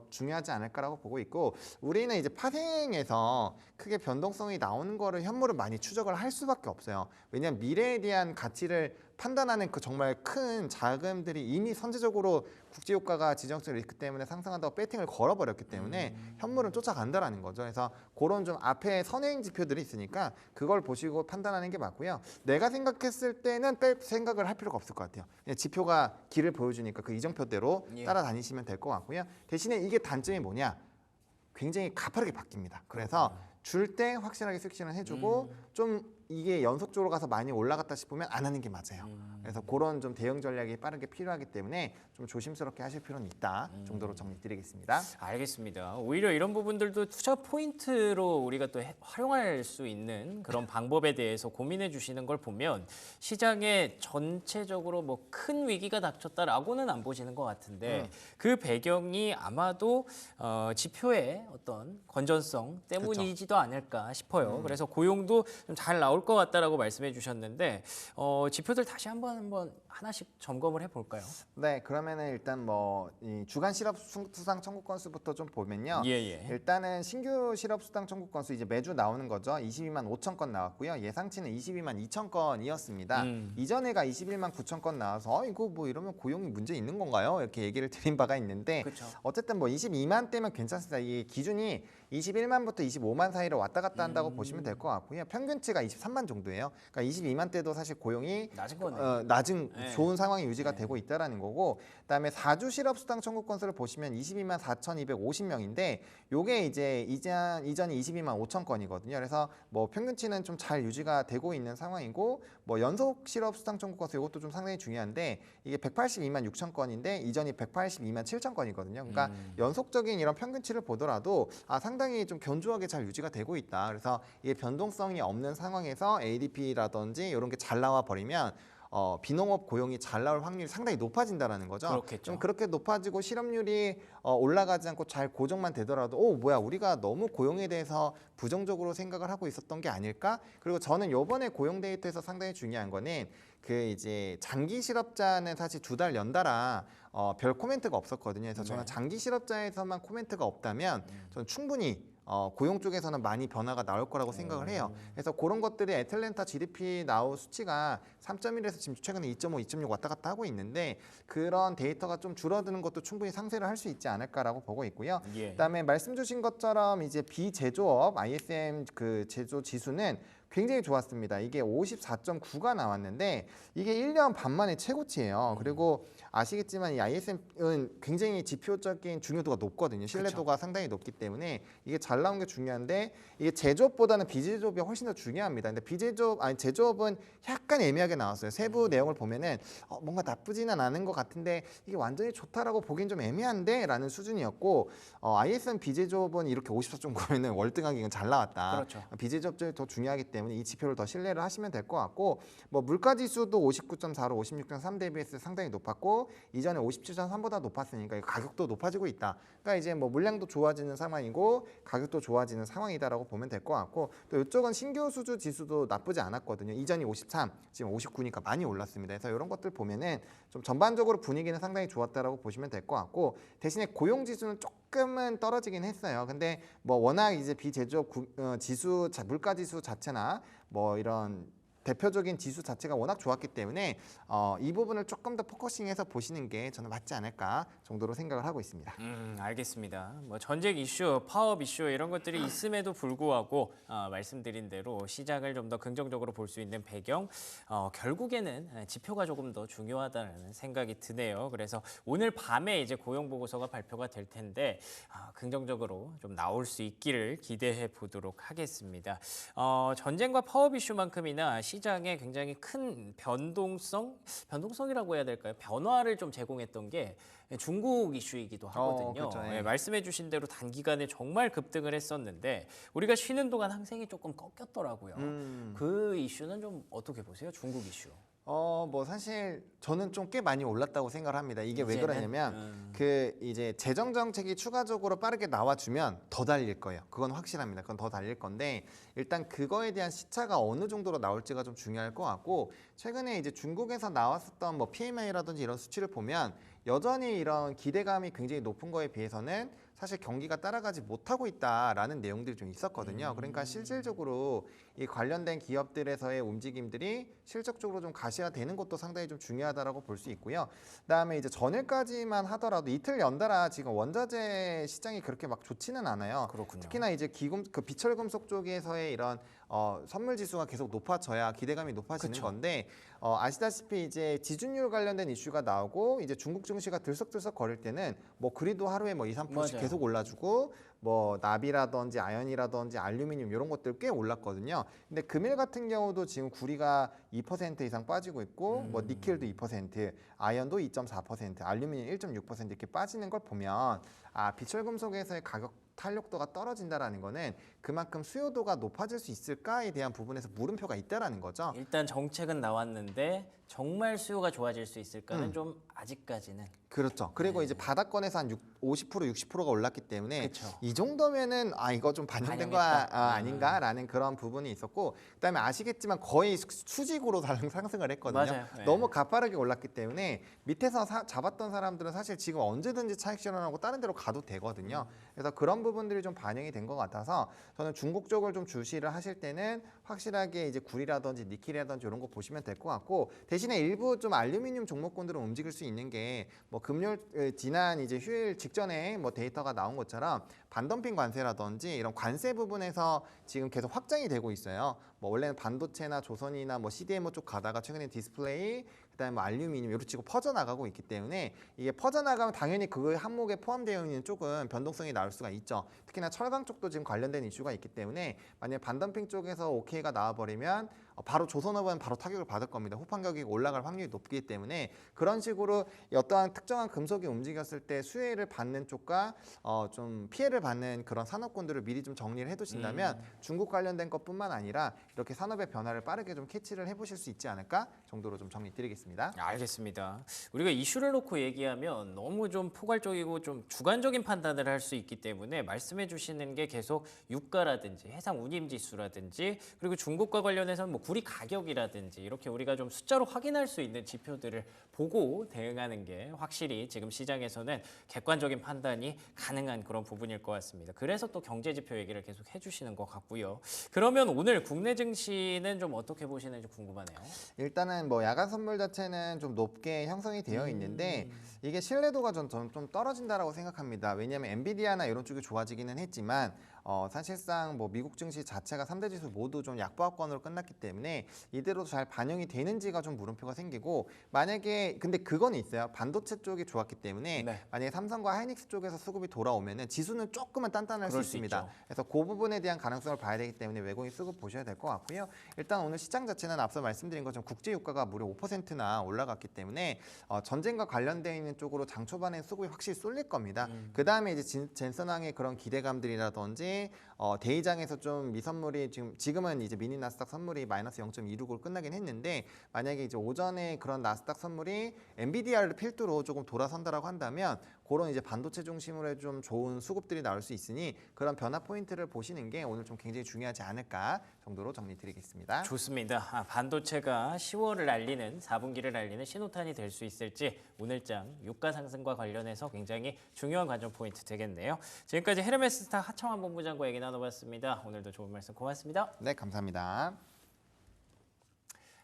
중요하지 않을까라고 보고 있고, 우리는 이제 파생에서 크게 변동성이 나오는 거를 현물을 많이 추적을 할 수밖에 없어요. 왜냐하면 미래에 대한 가치를 판단하는 그 정말 큰 자금들이 이미 선제적으로 국제유가가 지정학적 리스크 때문에 상승한다고 배팅을 걸어버렸기 때문에 현물은 쫓아간다라는 거죠. 그래서 그런 좀 앞에 선행 지표들이 있으니까 그걸 보시고 판단하는 게 맞고요. 내가 생각했을 때는 뺄 생각을 할 필요가 없을 것 같아요. 그냥 지표가 길을 보여주니까 그 이정표대로 예. 따라다니시면 될 것 같고요. 대신에 이게 단점이 뭐냐? 굉장히 가파르게 바뀝니다. 그래서 줄 때 확실하게 섹션을 해주고 좀 이게 연속적으로 가서 많이 올라갔다 싶으면 안 하는 게 맞아요. 그래서 그런 좀 대응 전략이 빠르게 필요하기 때문에 좀 조심스럽게 하실 필요는 있다 정도로 정리드리겠습니다. 알겠습니다. 오히려 이런 부분들도 투자 포인트로 우리가 또 활용할 수 있는 그런 방법에 대해서 고민해 주시는 걸 보면 시장에 전체적으로 뭐 큰 위기가 닥쳤다라고는 안 보시는 것 같은데 그 배경이 아마도 지표의 어떤 건전성 때문이지도 않을까 싶어요. 그래서 고용도 좀 잘 나올 것 같다라고 말씀해 주셨는데 지표들 다시 한번 하나씩 점검을 해볼까요? 네, 그러면은 일단 뭐 이 주간 실업 수당 청구 건수부터 좀 보면요. 예. 일단은 신규 실업 수당 청구 건수 이제 매주 나오는 거죠. 22만 5천 건 나왔고요. 예상치는 22만 2천 건이었습니다. 이전에가 21만 9천 건 나와서 이거 뭐 이러면 고용이 문제 있는 건가요? 이렇게 얘기를 드린 바가 있는데 그쵸. 어쨌든 뭐 22만 대면 괜찮습니다. 이 기준이 21만부터 25만 사이를 왔다 갔다 한다고 보시면 될 것 같고요. 평균치가 23만 정도예요. 그러니까 22만 대도 사실 고용이 낮은 거네요. 낮은 네. 좋은 상황이 유지가 되고 있다라는 거고, 그다음에 4주 실업 수당 청구 건수를 보시면 22만 4,250명인데 요게 이제 이전이 22만 5천 건이거든요. 그래서 뭐 평균치는 좀 잘 유지가 되고 있는 상황이고, 뭐 연속 실업 수당 청구 건수 이것도 좀 상당히 중요한데 이게 182만 6천 건인데 이전이 182만 7천 건이거든요. 그러니까 연속적인 이런 평균치를 보더라도 상당히 좀 견조하게 잘 유지가 되고 있다. 그래서 이게 변동성이 없는 상황에서 ADP라든지 이런 게 잘 나와 버리면 비농업 고용이 잘 나올 확률이 상당히 높아진다라는 거죠. 그렇겠죠. 좀 그렇게 높아지고 실업률이 올라가지 않고 잘 고정만 되더라도 뭐야 우리가 너무 고용에 대해서 부정적으로 생각을 하고 있었던 게 아닐까? 그리고 저는 요번에 고용 데이터에서 상당히 중요한 거는 그 이제 장기 실업자는 사실 2달 연달아 별 코멘트가 없었거든요. 그래서 저는 장기 실업자에서만 코멘트가 없다면 저는 충분히 고용 쪽에서는 많이 변화가 나올 거라고 생각을 해요. 그래서 그런 것들이 애틀랜타 GDP 나온 수치가 3.1에서 지금 최근에 2.5, 2.6 왔다 갔다 하고 있는데 그런 데이터가 좀 줄어드는 것도 충분히 상쇄를 할 수 있지 않을까라고 보고 있고요. 예. 그다음에 말씀 주신 것처럼 이제 비제조업 ISM 그 제조 지수는 굉장히 좋았습니다. 이게 54.9가 나왔는데 이게 1년 반 만에 최고치예요. 그리고 아시겠지만 이 ISM은 굉장히 지표적인 중요도가 높거든요. 신뢰도가 상당히 높기 때문에 이게 잘 나온 게 중요한데 이게 제조업보다는 비제조업이 훨씬 더 중요합니다. 근데 제조업은 약간 애매하게 나왔어요. 세부 내용을 보면은 뭔가 나쁘지는 않은 것 같은데 이게 완전히 좋다라고 보기엔 좀 애매한데라는 수준이었고 ISM 비제조업은 이렇게 54.9면은 월등하게 잘 나왔다. 그렇죠. 비제조업이 더 중요하기 때문에 이 지표를 더 신뢰를 하시면 될 것 같고 뭐 물가지수도 59.4로 56.3 대비해서 상당히 높았고 이전에 57.3보다 높았으니까 가격도 높아지고 있다. 그러니까 이제 뭐 물량도 좋아지는 상황이고 가격도 좋아지는 상황이다라고 보면 될 것 같고 또 이쪽은 신규 수주 지수도 나쁘지 않았거든요. 이전이 53, 지금 59니까 많이 올랐습니다. 그래서 이런 것들 보면은 좀 전반적으로 분위기는 상당히 좋았다라고 보시면 될 것 같고 대신에 고용 지수는 조금은 떨어지긴 했어요. 근데 뭐 워낙 이제 비제조업 지수 물가 지수 자체나 뭐 이런 대표적인 지수 자체가 워낙 좋았기 때문에 이 부분을 조금 더 포커싱해서 보시는 게 저는 맞지 않을까 정도로 생각을 하고 있습니다. 알겠습니다. 뭐 전쟁 이슈, 파업 이슈 이런 것들이 있음에도 불구하고 말씀드린 대로 시장을 좀 더 긍정적으로 볼 수 있는 배경, 결국에는 지표가 조금 더 중요하다는 생각이 드네요. 그래서 오늘 밤에 이제 고용 보고서가 발표가 될 텐데 긍정적으로 좀 나올 수 있기를 기대해 보도록 하겠습니다. 전쟁과 파업 이슈만큼이나 시장에 굉장히 큰 변동성이라고 해야 될까요? 변화를 좀 제공했던 게 중국 이슈이기도 하거든요. 그렇죠. 예, 말씀해주신 대로 단기간에 정말 급등을 했었는데 우리가 쉬는 동안 항생이 조금 꺾였더라고요. 그 이슈는 좀 어떻게 보세요? 중국 이슈. 뭐 사실 저는 좀 꽤 많이 올랐다고 생각을 합니다. 이게 왜 이제는? 그러냐면 그 이제 재정 정책이 추가적으로 빠르게 나와주면 더 달릴 거예요. 그건 확실합니다. 그건 더 달릴 건데 일단 그거에 대한 시차가 어느 정도로 나올지가 좀 중요할 것 같고 최근에 이제 중국에서 나왔었던 뭐 PMI라든지 이런 수치를 보면 여전히 이런 기대감이 굉장히 높은 거에 비해서는 사실 경기가 따라가지 못하고 있다라는 내용들이 좀 있었거든요. 그러니까 실질적으로 이 관련된 기업들에서의 움직임들이 실적적으로 좀 가시화되는 것도 상당히 좀 중요하다라고 볼 수 있고요. 그다음에 이제 전일까지만 하더라도 이틀 연달아 지금 원자재 시장이 그렇게 막 좋지는 않아요. 그렇군요. 특히나 이제 그 비철금속 쪽에서의 이런 선물 지수가 계속 높아져야 기대감이 높아지는 그쵸. 건데 아시다시피 이제 지준율 관련된 이슈가 나오고 이제 중국 증시가 들썩들썩 거릴 때는 뭐 그리도 하루에 뭐 2, 3%씩 맞아요. 계속 올라주고 뭐 납이라든지 아연이라든지 알루미늄 이런 것들 꽤 올랐거든요. 근데 금일 같은 경우도 지금 구리가 2% 이상 빠지고 있고 뭐 니켈도 2%, 아연도 2.4%, 알루미늄 1.6% 이렇게 빠지는 걸 보면 비철금속에서의 가격 탄력도가 떨어진다라는 거는 그만큼 수요도가 높아질 수 있을까에 대한 부분에서 물음표가 있다라는 거죠. 일단 정책은 나왔는데 정말 수요가 좋아질 수 있을까는 좀 아직까지는. 그렇죠. 그리고 이제 바닥권에서 한 50%, 60%가 올랐기 때문에 그쵸. 이 정도면은 이거 좀 반영된 거 반영했다. 아닌가라는 그런 부분이 있었고 그다음에 아시겠지만 거의 수직으로 상승을 했거든요. 맞아요. 네. 너무 가파르게 올랐기 때문에 밑에서 잡았던 사람들은 사실 지금 언제든지 차익 실현하고 다른 데로 가도 되거든요. 그래서 그런 부분들이 좀 반영이 된 것 같아서 저는 중국 쪽을 좀 주시를 하실 때는 확실하게 이제 구리라든지 니켈이라든지 이런 거 보시면 될 것 같고 대신에 일부 좀 알루미늄 종목군들은 움직일 수 있는 게 뭐 금요일 지난 이제 휴일 직전에 뭐 데이터가 나온 것처럼 반덤핑 관세라든지 이런 관세 부분에서 지금 계속 확장이 되고 있어요. 뭐 원래는 반도체나 조선이나 뭐 CDMO 쪽 가다가 최근에 디스플레이 그다음에 뭐 알루미늄 이렇게 치고 퍼져나가고 있기 때문에 이게 퍼져나가면 당연히 그 항목에 포함되어 있는 쪽은 변동성이 나올 수가 있죠. 특히나 철강 쪽도 지금 관련된 이슈가 있기 때문에 만약 반덤핑 쪽에서 OK가 나와버리면 바로 조선업은 바로 타격을 받을 겁니다. 후판 가격이 올라갈 확률이 높기 때문에 그런 식으로 어떠한 특정한 금속이 움직였을 때 수혜를 받는 쪽과 좀 피해를 받는 그런 산업군들을 미리 좀 정리를 해두신다면 중국 관련된 것뿐만 아니라 이렇게 산업의 변화를 빠르게 좀 캐치를 해보실 수 있지 않을까 정도로 좀 정리드리겠습니다. 알겠습니다. 우리가 이슈를 놓고 얘기하면 너무 좀 포괄적이고 좀 주관적인 판단을 할 수 있기 때문에 말씀해 주시는 게 계속 유가라든지 해상 운임 지수라든지 그리고 중국과 관련해서는 뭐 구리 가격이라든지 이렇게 우리가 좀 숫자로 확인할 수 있는 지표들을 보고 대응하는 게 확실히 지금 시장에서는 객관적인 판단이 가능한 그런 부분일 것 같습니다. 그래서 또 경제 지표 얘기를 계속 해주시는 것 같고요. 그러면 오늘 국내 증시는 좀 어떻게 보시는지 궁금하네요. 일단은 뭐 야간 선물 자체는 좀 높게 형성이 되어 있는데 이게 신뢰도가 좀 떨어진다라고 생각합니다. 왜냐하면 엔비디아나 이런 쪽이 좋아지기는 했지만 사실상 뭐 미국 증시 자체가 3대 지수 모두 좀 약보합권으로 끝났기 때문에 이대로 잘 반영이 되는지가 좀 물음표가 생기고 만약에 근데 그건 있어요. 반도체 쪽이 좋았기 때문에 네. 만약에 삼성과 하이닉스 쪽에서 수급이 돌아오면은 지수는 조금은 단단할 수 그럴 수 있습니다. 있죠. 그래서 그 부분에 대한 가능성을 봐야 되기 때문에 외국인 수급 보셔야 될 것 같고요. 일단 오늘 시장 자체는 앞서 말씀드린 것처럼 국제 유가가 무려 5%나 올라갔기 때문에 전쟁과 관련되어 있는 쪽으로 장 초반에 수급이 확실히 쏠릴 겁니다. 그 다음에 이제 젠슨항의 그런 기대감들이라든지 대의장에서 좀 미선물이 지금은 이제 미니 나스닥 선물이 마이너스 0.26으로 끝나긴 했는데 만약에 이제 오전에 그런 나스닥 선물이 엔비디아를 필두로 조금 돌아선다라고 한다면 그런 이제 반도체 중심으로 좀 좋은 수급들이 나올 수 있으니 그런 변화 포인트를 보시는 게 오늘 좀 굉장히 중요하지 않을까 정도로 정리드리겠습니다. 좋습니다. 반도체가 10월을 알리는 4분기를 알리는 신호탄이 될 수 있을지 오늘장 유가 상승과 관련해서 굉장히 중요한 관전 포인트 되겠네요. 지금까지 헤르메스스타 하청환 본부장과 얘기 나눠봤습니다. 오늘도 좋은 말씀 고맙습니다. 네, 감사합니다.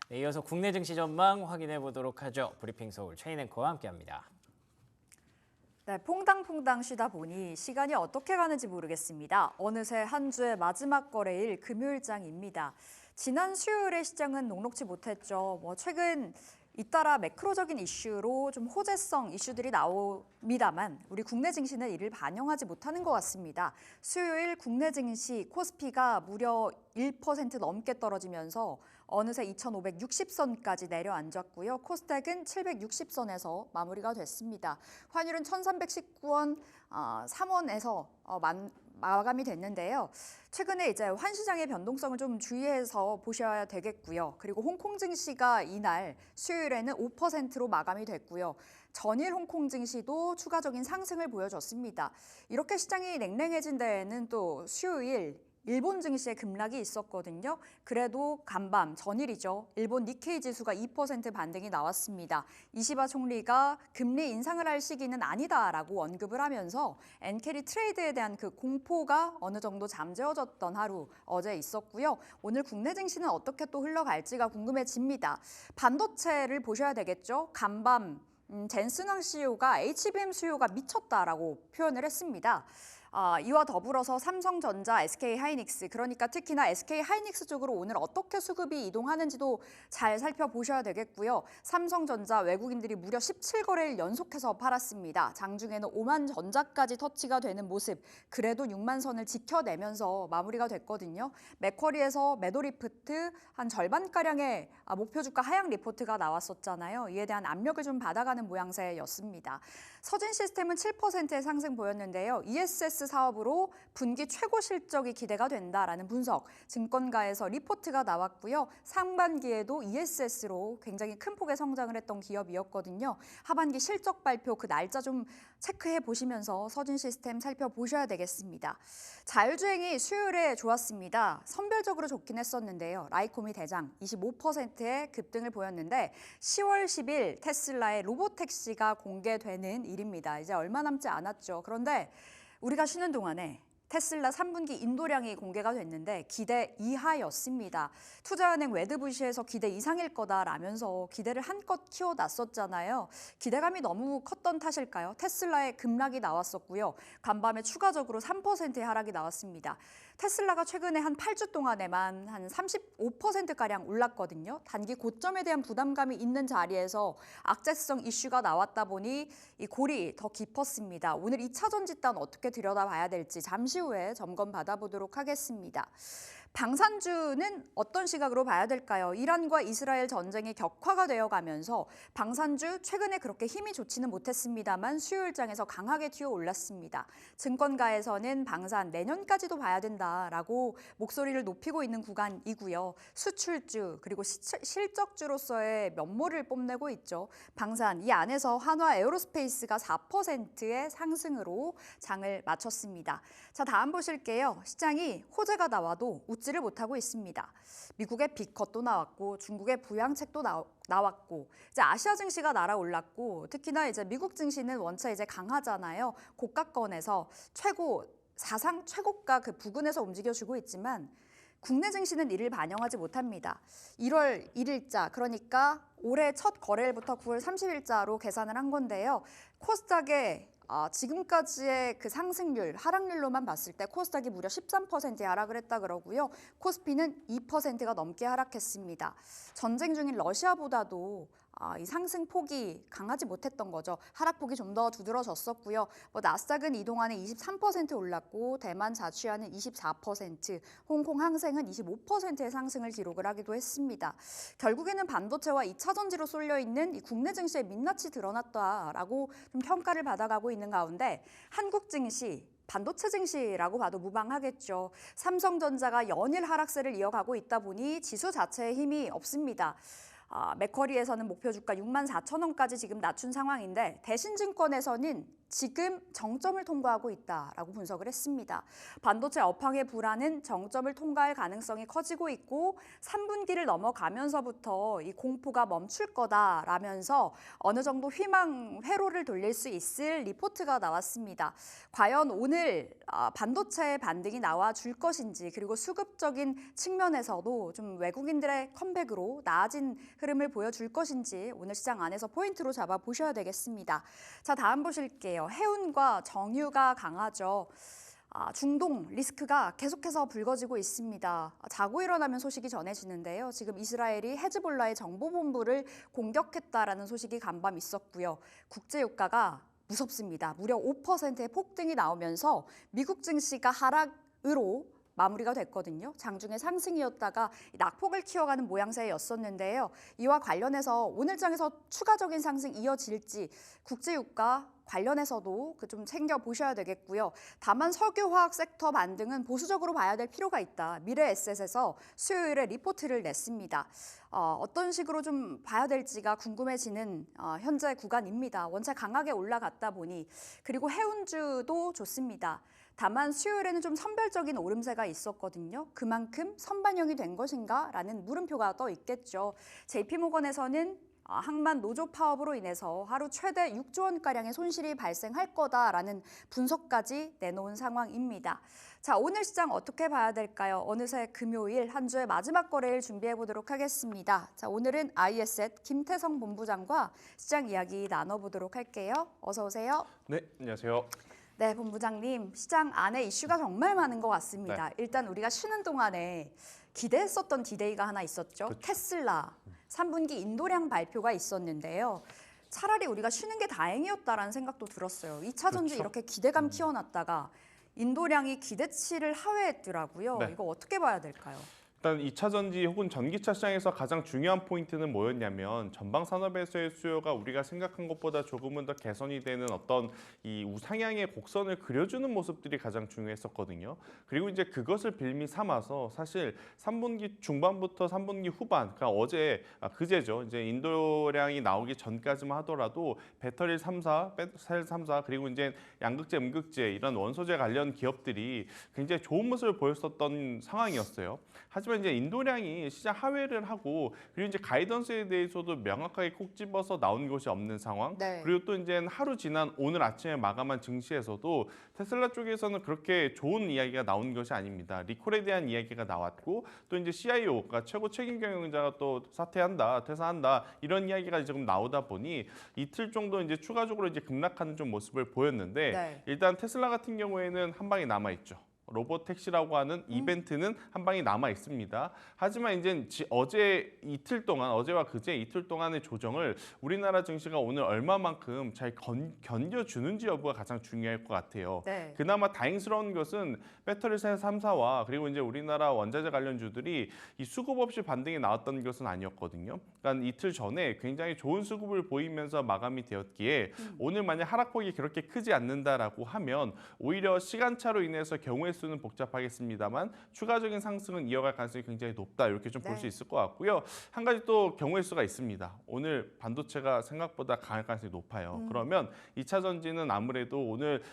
네, 이어서 국내 증시 전망 확인해 보도록 하죠. 브리핑 서울 최인 앵커와 함께합니다. 네, 퐁당퐁당 쉬다 보니 시간이 어떻게 가는지 모르겠습니다. 어느새 한 주의 마지막 거래일 금요일장입니다. 지난 수요일에 시장은 녹록지 못했죠. 최근 잇따라 매크로적인 이슈로 좀 호재성 이슈들이 나옵니다만 우리 국내 증시는 이를 반영하지 못하는 것 같습니다. 수요일 국내 증시 코스피가 무려 1% 넘게 떨어지면서 어느새 2,560선까지 내려앉았고요. 코스닥은 760선에서 마무리가 됐습니다. 환율은 1,319원 3원에서 마감이 됐는데요. 최근에 이제 환시장의 변동성을 좀 주의해서 보셔야 되겠고요. 그리고 홍콩 증시가 이날 수요일에는 5%로 마감이 됐고요. 전일 홍콩 증시도 추가적인 상승을 보여줬습니다. 이렇게 시장이 냉랭해진 데에는 또 수요일 일본 증시의 급락이 있었거든요. 그래도 간밤 전일이죠. 일본 니케이 지수가 2% 반등이 나왔습니다. 이시바 총리가 금리 인상을 할 시기는 아니다라고 언급을 하면서 엔캐리 트레이드에 대한 그 공포가 어느 정도 잠재워졌던 하루 어제 있었고요. 오늘 국내 증시는 어떻게 또 흘러갈지가 궁금해집니다. 반도체를 보셔야 되겠죠. 간밤 젠슨왕 CEO가 HBM 수요가 미쳤다라고 표현을 했습니다. 이와 더불어서 삼성전자, SK하이닉스, 그러니까 특히나 SK하이닉스 쪽으로 오늘 어떻게 수급이 이동하는지도 잘 살펴보셔야 되겠고요. 삼성전자 외국인들이 무려 17거래일 연속해서 팔았습니다. 장중에는 5만 전자까지 터치가 되는 모습, 그래도 6만 선을 지켜내면서 마무리가 됐거든요. 맥쿼리에서 매도 리포트 한 절반가량의 목표 주가 하향 리포트가 나왔었잖아요. 이에 대한 압력을 좀 받아가는 모양새였습니다. 서진시스템은 7%의 상승 보였는데요. ESS 사업으로 분기 최고 실적이 기대가 된다라는 분석, 증권가에서 리포트가 나왔고요. 상반기에도 ESS로 굉장히 큰 폭의 성장을 했던 기업이었거든요. 하반기 실적 발표 그 날짜 좀 체크해 보시면서 서진시스템 살펴보셔야 되겠습니다. 자율주행이 수요일에 좋았습니다. 선별적으로 좋긴 했었는데요. 라이코미 대장 25%의 급등을 보였는데 10월 10일 테슬라의 로보택시가 공개되는 일입니다. 이제 얼마 남지 않았죠. 그런데 우리가 쉬는 동안에 테슬라 3분기 인도량이 공개가 됐는데 기대 이하였습니다. 투자은행 웨드부시에서 기대 이상일 거다라면서 기대를 한껏 키워놨었잖아요. 기대감이 너무 컸던 탓일까요? 테슬라의 급락이 나왔었고요. 간밤에 추가적으로 3%의 하락이 나왔습니다. 테슬라가 최근에 한 8주 동안에만 한 35%가량 올랐거든요. 단기 고점에 대한 부담감이 있는 자리에서 악재성 이슈가 나왔다 보니 이 골이 더 깊었습니다. 오늘 2차 전지단 어떻게 들여다봐야 될지 잠시 후에 점검 받아보도록 하겠습니다. 방산주는 어떤 시각으로 봐야 될까요? 이란과 이스라엘 전쟁이 격화가 되어가면서 방산주 최근에 그렇게 힘이 좋지는 못했습니다만 수요일장에서 강하게 튀어 올랐습니다. 증권가에서는 방산 내년까지도 봐야 된다라고 목소리를 높이고 있는 구간이고요. 수출주 그리고 실적주로서의 면모를 뽐내고 있죠. 방산 이 안에서 한화 에어로스페이스가 4%의 상승으로 장을 마쳤습니다. 자, 다음 보실게요. 시장이 호재가 나와도 웃지를 못하고 있습니다. 미국의 빅컷도 나왔고 중국의 부양책도 나왔고 이제 아시아 증시가 날아올랐고 특히나 이제 미국 증시는 원체 이제 강하잖아요. 고가권에서 사상 최고가 그 부근에서 움직여주고 있지만 국내 증시는 이를 반영하지 못합니다. 1월 1일자 그러니까 올해 첫 거래일부터 9월 30일자로 계산을 한 건데요. 코스닥의 지금까지의 그 상승률, 하락률로만 봤을 때 코스닥이 무려 13%의 하락을 했다 그러고요. 코스피는 2%가 넘게 하락했습니다. 전쟁 중인 러시아보다도 이 상승폭이 강하지 못했던 거죠. 하락폭이 좀 더 두드러졌었고요. 나스닥은 이동안에 23% 올랐고 대만 자취화는 24%, 홍콩 항생은 25%의 상승을 기록을 하기도 했습니다. 결국에는 반도체와 2차 전지로 쏠려 있는 이 국내 증시의 민낯이 드러났다라고 좀 평가를 받아가고 있는 가운데 한국 증시 반도체 증시라고 봐도 무방하겠죠. 삼성전자가 연일 하락세를 이어가고 있다 보니 지수 자체에 힘이 없습니다. 맥쿼리에서는 목표 주가 64,000원까지 지금 낮춘 상황인데 대신증권에서는 지금 정점을 통과하고 있다라고 분석을 했습니다. 반도체 업황의 불안은 정점을 통과할 가능성이 커지고 있고 3분기를 넘어가면서부터 이 공포가 멈출 거다라면서 어느 정도 희망 회로를 돌릴 수 있을 리포트가 나왔습니다. 과연 오늘 반도체 반등이 나와 줄 것인지 그리고 수급적인 측면에서도 좀 외국인들의 컴백으로 나아진 흐름을 보여줄 것인지 오늘 시장 안에서 포인트로 잡아 보셔야 되겠습니다. 자, 다음 보실게요. 해운과 정유가 강하죠. 중동 리스크가 계속해서 불거지고 있습니다. 자고 일어나면 소식이 전해지는데요. 지금 이스라엘이 헤즈볼라의 정보본부를 공격했다라는 소식이 간밤 있었고요. 국제유가가 무섭습니다. 무려 5%의 폭등이 나오면서 미국 증시가 하락으로 마무리가 됐거든요. 장중에 상승이었다가 낙폭을 키워가는 모양새였었는데요. 이와 관련해서 오늘 장에서 추가적인 상승 이어질지 국제유가 관련해서도 좀 챙겨보셔야 되겠고요. 다만 석유화학 섹터 반등은 보수적으로 봐야 될 필요가 있다. 미래에셋에서 수요일에 리포트를 냈습니다. 어떤 식으로 좀 봐야 될지가 궁금해지는 현재 구간입니다. 원체 강하게 올라갔다 보니 그리고 해운주도 좋습니다. 다만 수요일에는 좀 선별적인 오름세가 있었거든요. 그만큼 선반영이 된 것인가? 라는 물음표가 떠 있겠죠. JP모건에서는 항만 노조 파업으로 인해서 하루 최대 6조 원가량의 손실이 발생할 거다라는 분석까지 내놓은 상황입니다. 자, 오늘 시장 어떻게 봐야 될까요? 어느새 금요일 한 주의 마지막 거래일 준비해 보도록 하겠습니다. 자, 오늘은 IS앳 김태성 본부장과 시장 이야기 나눠보도록 할게요. 어서 오세요. 네, 안녕하세요. 네, 본부장님. 시장 안에 이슈가 정말 많은 것 같습니다. 일단 우리가 쉬는 동안에 기대했었던 디데이가 하나 있었죠. 그렇죠. 테슬라 3분기 인도량 발표가 있었는데요. 차라리 우리가 쉬는 게 다행이었다라는 생각도 들었어요. 2차 전지 그렇죠. 이렇게 기대감 키워놨다가 인도량이 기대치를 하회했더라고요. 네. 이거 어떻게 봐야 될까요? 일단 2차 전지 혹은 전기차 시장에서 가장 중요한 포인트는 뭐였냐면 전방 산업에서의 수요가 우리가 생각한 것보다 조금은 더 개선이 되는 어떤 이 우상향의 곡선을 그려주는 모습들이 가장 중요했었거든요. 그리고 이제 그것을 빌미 삼아서 사실 3분기 중반부터 3분기 후반, 그러니까 그제죠. 이제 인도량이 나오기 전까지만 하더라도 배터리 3사, 셀 3사, 그리고 이제 양극재, 음극재 이런 원소재 관련 기업들이 굉장히 좋은 모습을 보였었던 상황이었어요. 하지만 이제 인도량이 시장 하회를 하고 그리고 이제 가이던스에 대해서도 명확하게 콕 집어서 나온 것이 없는 상황. 네. 그리고 또 이제 하루 지난 오늘 아침에 마감한 증시에서도 테슬라 쪽에서는 그렇게 좋은 이야기가 나온 것이 아닙니다. 리콜에 대한 이야기가 나왔고 또 이제 CIO가 최고 책임 경영자가 또 사퇴한다, 퇴사한다 이런 이야기가 지금 나오다 보니 이틀 정도 이제 추가적으로 이제 급락하는 좀 모습을 보였는데 네. 일단 테슬라 같은 경우에는 한 방이 남아 있죠. 로보택시라고 하는 이벤트는 한 방이 남아 있습니다. 하지만 이제 어제와 그제 이틀 동안의 조정을 우리나라 증시가 오늘 얼마만큼 잘 견뎌주는지 여부가 가장 중요할 것 같아요. 네. 그나마 다행스러운 것은 배터리 셀 3사와 그리고 이제 우리나라 원자재 관련주들이 이 수급 없이 반등이 나왔던 것은 아니었거든요. 그러니까 이틀 전에 굉장히 좋은 수급을 보이면서 마감이 되었기에 오늘 만약 하락폭이 그렇게 크지 않는다라고 하면 오히려 시간차로 인해서 경우의 수는 복잡하겠습니다만 추가적인 상승은 이어갈 가능성이 굉장히 높다 이렇게 좀 볼 수 네. 있을 것 같고요. 한 가지 또 경우의 수가 있습니다. 오늘 반도체가 생각보다 강할 가능성이 높아요. 그러면 2차 전지는 아무래도 오늘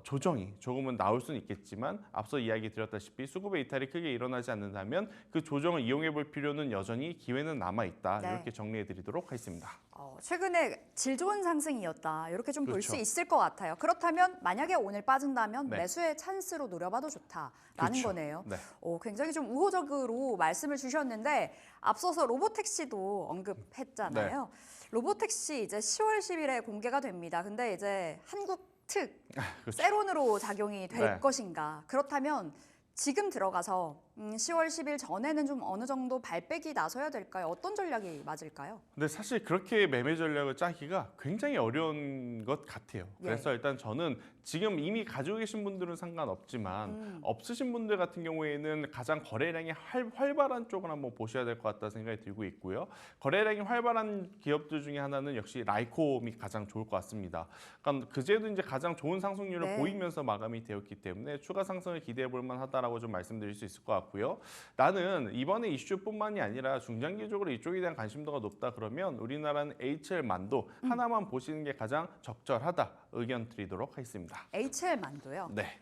조정이 조금은 나올 수는 있겠지만 앞서 이야기 드렸다시피 수급의 이탈이 크게 일어나지 않는다면 그 조정을 이용해 볼 필요는 여전히 기회는 남아 있다. 네. 이렇게 정리해 드리도록 하겠습니다. 최근에 질 좋은 상승이었다. 이렇게 좀 볼 수 그렇죠. 있을 것 같아요. 그렇다면 만약에 오늘 빠진다면 네. 매수의 찬스로 노려봐도 좋다라는 그렇죠. 거네요. 네. 굉장히 좀 우호적으로 말씀을 주셨는데 앞서서 로보택시도 언급했잖아요. 로보택시 이제 10월 10일에 공개가 됩니다. 근데 이제 한국 특 그렇죠. 세론으로 작용이 될 네. 것인가? 그렇다면 지금 들어가서 10월 10일 전에는 좀 어느 정도 발백이 나서야 될까요? 어떤 전략이 맞을까요? 근데 사실 그렇게 매매 전략을 짜기가 굉장히 어려운 것 같아요. 그래서 일단 저는 지금 이미 가지고 계신 분들은 상관없지만 없으신 분들 같은 경우에는 가장 거래량이 활발한 쪽을 한번 보셔야 될 것 같다 생각이 들고 있고요. 거래량이 활발한 기업들 중에 하나는 역시 라이콤이 가장 좋을 것 같습니다. 그러니까 그제도 이제 가장 좋은 상승률을 네. 보이면서 마감이 되었기 때문에 추가 상승을 기대해 볼 만하다라고 좀 말씀드릴 수 있을 것 같고 같고요. 나는 이번에 이슈뿐만이 아니라 중장기적으로 이쪽에 대한 관심도가 높다 그러면 우리나라는 HL 만도 하나만 보시는 게 가장 적절하다 의견 드리도록 하겠습니다. HL 만도요. 네.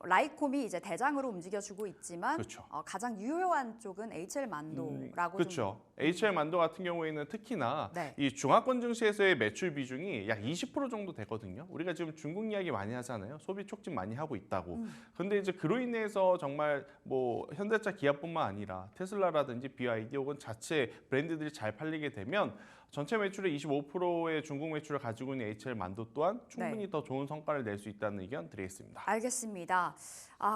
라이콤이 이제 대장으로 움직여주고 있지만 그렇죠. 가장 유효한 쪽은 HL 만도라고 그렇죠. HL 만도 같은 경우에는 특히나 네. 이 중화권 증시에서의 매출 비중이 약 20% 정도 되거든요. 우리가 지금 중국 이야기 많이 하잖아요. 소비 촉진 많이 하고 있다고. 근데 이제 그로 인해서 정말 뭐 현대차, 기아뿐만 아니라 테슬라라든지 BYD 혹은 자체 브랜드들이 잘 팔리게 되면 전체 매출의 25%의 중국 매출을 가지고 있는 HL 만도 또한 충분히 네. 더 좋은 성과를 낼 수 있다는 의견 드리겠습니다. 알겠습니다.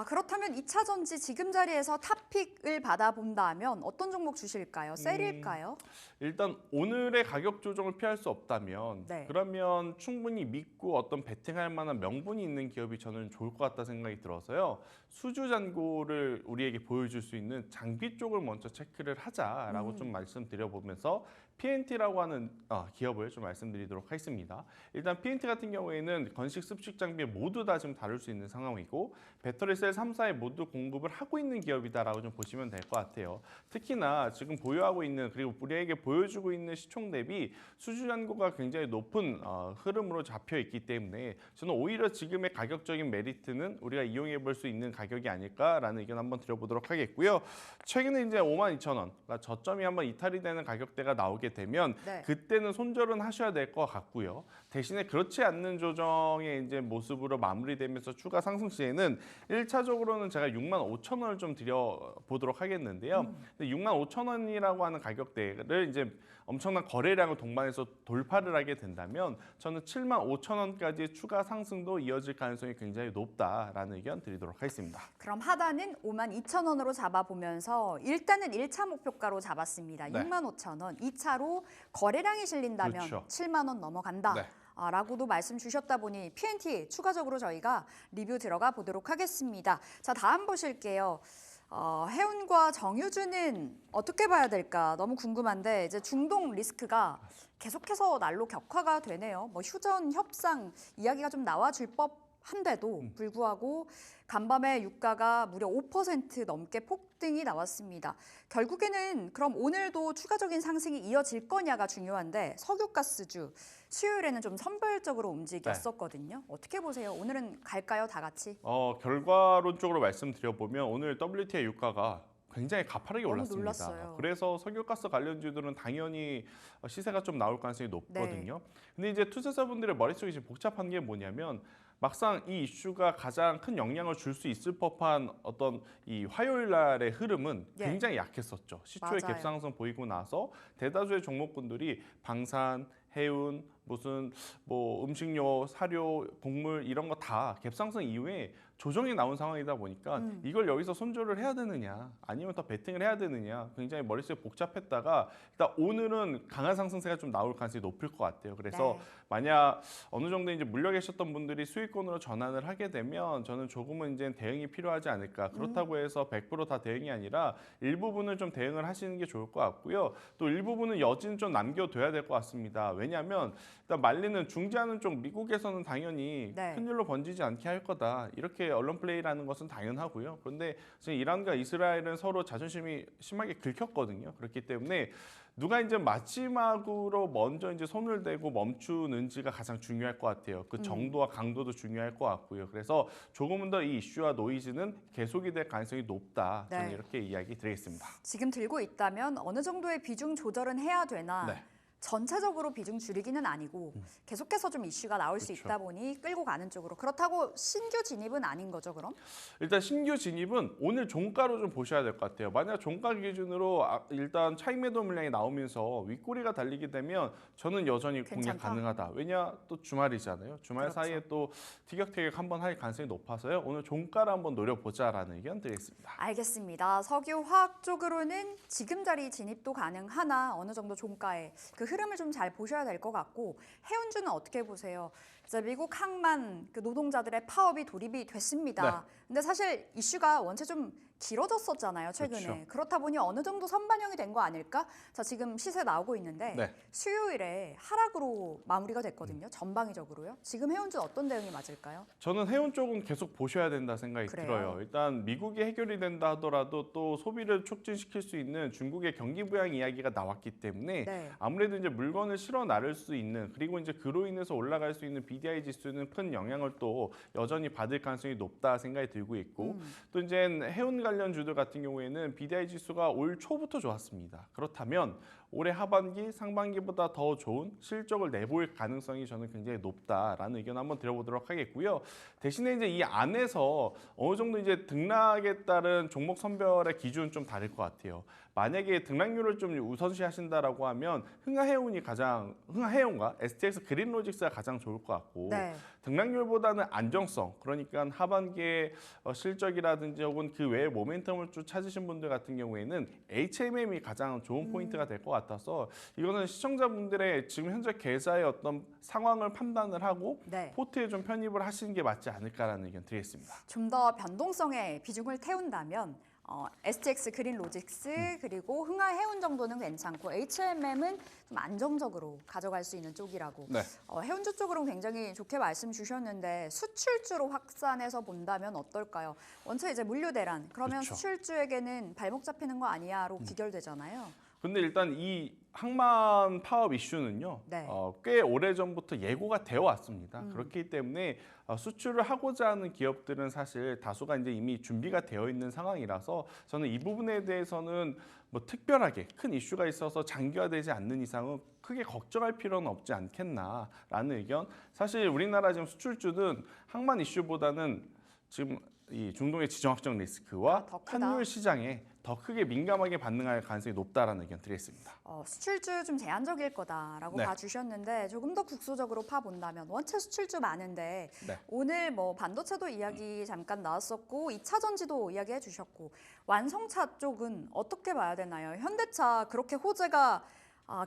그렇다면 2차 전지 지금 자리에서 탑픽을 받아본다면 어떤 종목 주실까요? 셀일까요? 일단 오늘의 가격 조정을 피할 수 없다면 네. 그러면 충분히 믿고 어떤 베팅할 만한 명분이 있는 기업이 저는 좋을 것 같다 생각이 들어서요. 수주 잔고를 우리에게 보여줄 수 있는 장비 쪽을 먼저 체크를 하자라고 좀 말씀드려보면서 PNT라고 하는 기업을 좀 말씀드리도록 하겠습니다. 일단 PNT 같은 경우에는 건식, 습식 장비 모두 다 지금 다룰 수 있는 상황이고 배터리 셀 3사에 모두 공급을 하고 있는 기업이다라고 좀 보시면 될 것 같아요. 특히나 지금 보유하고 있는 그리고 우리에게 보여주고 있는 시총 대비 수주 잔고가 굉장히 높은 흐름으로 잡혀 있기 때문에 저는 오히려 지금의 가격적인 메리트는 우리가 이용해 볼 수 있는 가격이 아닐까라는 의견 한번 드려보도록 하겠고요. 최근에 이제 52,000원, 그러니까 저점이 한번 이탈이 되는 가격대가 나오게 되면 네. 그때는 손절은 하셔야 될 것 같고요. 대신에 그렇지 않는 조정의 이제 모습으로 마무리되면서 추가 상승 시에는 1차적으로는 제가 65,000원을 좀 드려보도록 하겠는데요. 65,000원이라고 하는 가격대를 이제 엄청난 거래량을 동반해서 돌파를 하게 된다면 저는 75,000원까지의 추가 상승도 이어질 가능성이 굉장히 높다라는 의견 드리도록 하겠습니다. 그럼 하단은 52,000원으로 잡아보면서 일단은 1차 목표가로 잡았습니다. 네. 65,000원. 2차로 거래량이 실린다면 그렇죠. 7만 원 넘어간다. 네. 라고도 말씀 주셨다 보니 PNT 추가적으로 저희가 리뷰 들어가 보도록 하겠습니다. 자, 다음 보실게요. 해운과 정유주는 어떻게 봐야 될까 너무 궁금한데 이제 중동 리스크가 계속해서 날로 격화가 되네요. 뭐 휴전 협상 이야기가 좀 나와줄 법한데도 불구하고 간밤에 유가가 무려 5% 넘게 폭등이 나왔습니다. 결국에는 그럼 오늘도 추가적인 상승이 이어질 거냐가 중요한데 석유가스주 수요일에는 좀 선별적으로 움직였었거든요. 어떻게 보세요? 오늘은 갈까요, 다 같이? 결과론적으로 말씀드려보면 오늘 WTI 유가가 굉장히 가파르게 너무 올랐습니다. 놀랐어요. 그래서 석유가스 관련주들은 당연히 시세가 좀 나올 가능성이 높거든요. 근데 이제 투자자분들의 머릿속이 지금 복잡한 게 뭐냐면 막상 이 이슈가 가장 큰 영향을 줄 수 있을 법한 어떤 이 화요일 날의 흐름은 예. 굉장히 약했었죠. 시초에 맞아요. 갭상승 보이고 나서 대다수의 종목군들이 방산, 해운, 무슨 뭐 음식료, 사료, 곡물 이런 거 다 갭상승 이후에 조정이 나온 상황이다 보니까 이걸 여기서 손절을 해야 되느냐 아니면 더 베팅을 해야 되느냐 굉장히 머릿속에 복잡했다가 일단 오늘은 강한 상승세가 좀 나올 가능성이 높을 것 같아요. 그래서 네. 만약 어느 정도 이제 물려 계셨던 분들이 수익권으로 전환을 하게 되면 저는 조금은 이제 대응이 필요하지 않을까. 그렇다고 해서 100% 다 대응이 아니라 일부분을 좀 대응을 하시는 게 좋을 것 같고요. 또 일부분은 여진 좀 남겨둬야 될 것 같습니다. 왜냐하면 일단 말리는 중재하는 쪽 미국에서는 당연히 네. 큰 일로 번지지 않게 할 거다. 이렇게 언론 플레이라는 것은 당연하고요. 그런데 지금 이란과 이스라엘은 서로 자존심이 심하게 긁혔거든요. 그렇기 때문에 누가 이제 마지막으로 먼저 이제 손을 대고 멈추는지가 가장 중요할 것 같아요. 그 정도와 강도도 중요할 것 같고요. 그래서 조금은 더 이 이슈와 노이즈는 계속이 될 가능성이 높다. 저는 네. 이렇게 이야기 드리겠습니다. 지금 들고 있다면 어느 정도의 비중 조절은 해야 되나 네. 전체적으로 비중 줄이기는 아니고 계속해서 좀 이슈가 나올 수 그렇죠. 있다 보니 끌고 가는 쪽으로. 그렇다고 신규 진입은 아닌 거죠, 그럼? 일단 신규 진입은 오늘 종가로 좀 보셔야 될 것 같아요. 만약 종가 기준으로 일단 차익 매도 물량이 나오면서 윗꼬리가 달리게 되면 저는 여전히 공략 괜찮다? 가능하다. 왜냐 또 주말이잖아요. 주말 그렇죠. 사이에 또 티격태격 한번 할 가능성이 높아서요. 오늘 종가를 한번 노려보자라는 의견 드리겠습니다. 알겠습니다. 석유 화학 쪽으로는 지금 자리 진입도 가능하나 어느 정도 종가에 그 흐름을 좀 잘 보셔야 될 것 같고 해운주는 어떻게 보세요? 이제 미국 항만 그 노동자들의 파업이 돌입이 됐습니다. 근데 사실 이슈가 원체 좀 길어졌었잖아요, 최근에. 그렇죠. 그렇다 보니 어느 정도 선반영이 된 거 아닐까? 자, 지금 시세 나오고 있는데 네. 수요일에 하락으로 마무리가 됐거든요. 전방위적으로요. 지금 해운주 어떤 대응이 맞을까요? 저는 해운 쪽은 계속 보셔야 된다 생각이 그래요? 들어요. 일단 미국이 해결이 된다 하더라도 또 소비를 촉진시킬 수 있는 중국의 경기 부양 이야기가 나왔기 때문에 네. 아무래도 이제 물건을 실어 나를 수 있는 그리고 이제 그로 인해서 올라갈 수 있는 BDI 지수는 큰 영향을 또 여전히 받을 가능성이 높다 생각이 들고 있고 또 이제 해운 관련 주들 같은 경우에는 BDI 지수가 올 초부터 좋았습니다. 그렇다면 올해 하반기, 상반기보다 더 좋은 실적을 내보일 가능성이 저는 굉장히 높다라는 의견 한번 드려보도록 하겠고요. 대신에 이제 이 안에서 어느 정도 이제 등락에 따른 종목 선별의 기준은 좀 다를 것 같아요. 만약에 등락률을 좀 우선시하신다라고 하면 흥하해운과 STX 그린로직스가 가장 좋을 것 같고 네. 등락률보다는 안정성, 그러니까 하반기의 실적이라든지 혹은 그 외의 모멘텀을 쭉 찾으신 분들 같은 경우에는 HMM이 가장 좋은 포인트가 될 것 같아서 이거는 시청자분들의 지금 현재 계좌의 어떤 상황을 판단을 하고 네. 포트에 좀 편입을 하시는 게 맞지 않을까라는 의견 드리겠습니다. 좀 더 변동성에 비중을 태운다면 STX 그린로직스 그리고 흥하해운 정도는 괜찮고 HMM은 좀 안정적으로 가져갈 수 있는 쪽이라고 네. 해운주 쪽으로는 굉장히 좋게 말씀 주셨는데 수출주로 확산해서 본다면 어떨까요? 원체 이제 물류 대란 그러면 그렇죠. 수출주에게는 발목 잡히는 거 아니야로 귀결되잖아요. 근데 일단 이 항만 파업 이슈는요, 네. 꽤 오래 전부터 예고가 되어 왔습니다. 그렇기 때문에 수출을 하고자 하는 기업들은 사실 다수가 이제 이미 준비가 되어 있는 상황이라서 저는 이 부분에 대해서는 뭐 특별하게 큰 이슈가 있어서 장기화되지 않는 이상은 크게 걱정할 필요는 없지 않겠나라는 의견. 사실 우리나라 지금 수출주는 항만 이슈보다는 지금 이 중동의 지정학적 리스크와 더 크다. 환율 시장에 더 크게 민감하게 반응할 가능성이 높다라는 의견 드리겠습니다. 수출주 좀 제한적일 거다라고 네. 봐주셨는데 조금 더 국소적으로 파본다면 원체 수출주 많은데 네. 오늘 뭐 반도체도 이야기 잠깐 나왔었고 2차 전지도 이야기해 주셨고 완성차 쪽은 어떻게 봐야 되나요? 현대차 그렇게 호재가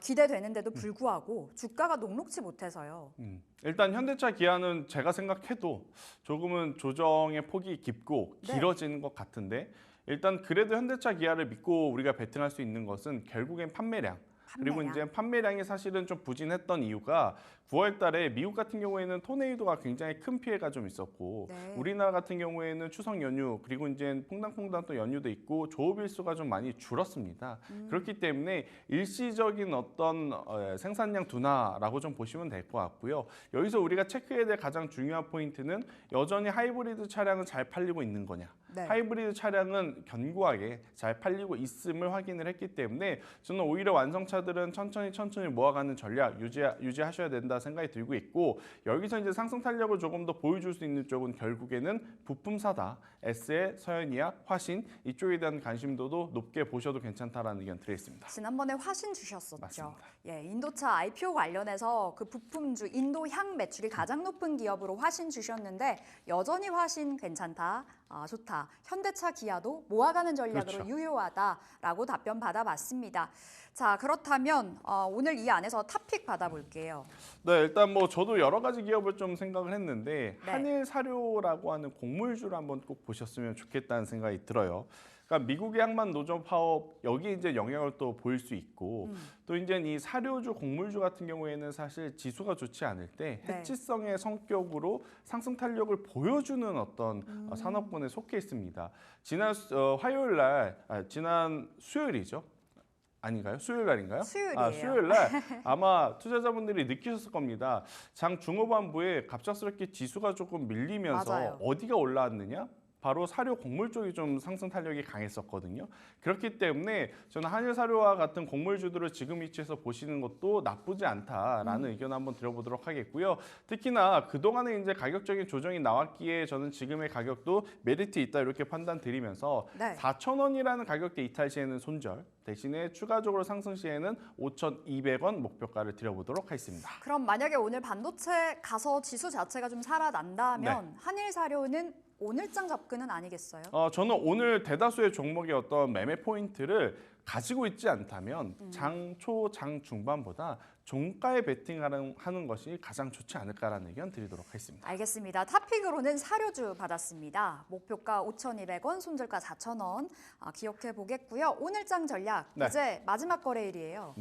기대되는데도 불구하고 주가가 녹록지 못해서요. 일단 현대차 기아는 제가 생각해도 조금은 조정의 폭이 깊고 네. 길어지는 것 같은데 일단 그래도 현대차 기아를 믿고 우리가 베팅할 수 있는 것은 결국엔 판매량. 그리고 이제 판매량이 사실은 좀 부진했던 이유가 9월 달에 미국 같은 경우에는 토네이도가 굉장히 큰 피해가 좀 있었고 네. 우리나라 같은 경우에는 추석 연휴 그리고 이제 퐁당퐁당 또 연휴도 있고 조업 일수가 좀 많이 줄었습니다. 그렇기 때문에 일시적인 어떤 생산량 둔화라고 좀 보시면 될 것 같고요. 여기서 우리가 체크해야 될 가장 중요한 포인트는 여전히 하이브리드 차량은 잘 팔리고 있는 거냐. 네. 하이브리드 차량은 견고하게 잘 팔리고 있음을 확인을 했기 때문에 저는 오히려 완성차들은 천천히 모아가는 전략 유지하셔야 된다 생각이 들고 있고 여기서 이제 상승 탄력을 조금 더 보여줄 수 있는 쪽은 결국에는 부품사다. SL, 서현이야, 화신 이쪽에 대한 관심도도 높게 보셔도 괜찮다라는 의견 드리겠습니다. 지난번에 화신 주셨었죠. 맞습니다. 예, 인도차 IPO 관련해서 그 부품주 인도향 매출이 가장 높은 기업으로 화신 주셨는데 여전히 화신 괜찮다, 좋다. 현대차 기아도 모아가는 전략으로 그렇죠. 유효하다라고 답변 받아봤습니다. 자, 그렇다면 오늘 이 안에서 탑픽 받아볼게요. 네, 일단 뭐 저도 여러 가지 기업을 좀 생각을 했는데 네. 한일사료라고 하는 곡물주를 한번 꼭 보셨으면 좋겠다는 생각이 들어요. 그러니까 미국의 항만 노조 파업 여기 이제 영향을 또 보일 수 있고 또 이제 이 사료주 곡물주 같은 경우에는 사실 지수가 좋지 않을 때 네. 해치성의 성격으로 상승 탄력을 보여주는 어떤 산업군에 속해 있습니다. 지난 화요일 날 지난 수요일이죠. 아닌가요? 수요일 날인가요? 수요일이에요. 수요일 날 아마 투자자분들이 느끼셨을 겁니다. 장 중후반부에 갑작스럽게 지수가 조금 밀리면서 맞아요. 어디가 올라왔느냐? 바로 사료 곡물 쪽이 좀 상승 탄력이 강했었거든요. 그렇기 때문에 저는 한일사료와 같은 곡물주들을 지금 위치에서 보시는 것도 나쁘지 않다라는 의견 한번 드려보도록 하겠고요. 특히나 그동안에 이제 가격적인 조정이 나왔기에 저는 지금의 가격도 메리트 있다 이렇게 판단 드리면서 네. 4,000원이라는 가격대 이탈 시에는 손절, 대신에 추가적으로 상승 시에는 5,200원 목표가를 드려보도록 하겠습니다. 그럼 만약에 오늘 반도체 가서 지수 자체가 좀 살아난다면 한일사료는 오늘장 접근은 아니겠어요? 저는 오늘 대다수의 종목의 어떤 매매 포인트를 가지고 있지 않다면 장 초, 장 중반보다 종가에 베팅하는 것이 가장 좋지 않을까라는 의견 드리도록 하겠습니다. 알겠습니다. 탑픽으로는 사료주 받았습니다. 목표가 5,200원, 손절가 4,000원. 기억해 보겠고요. 오늘장 전략, 네. 이제 마지막 거래일이에요.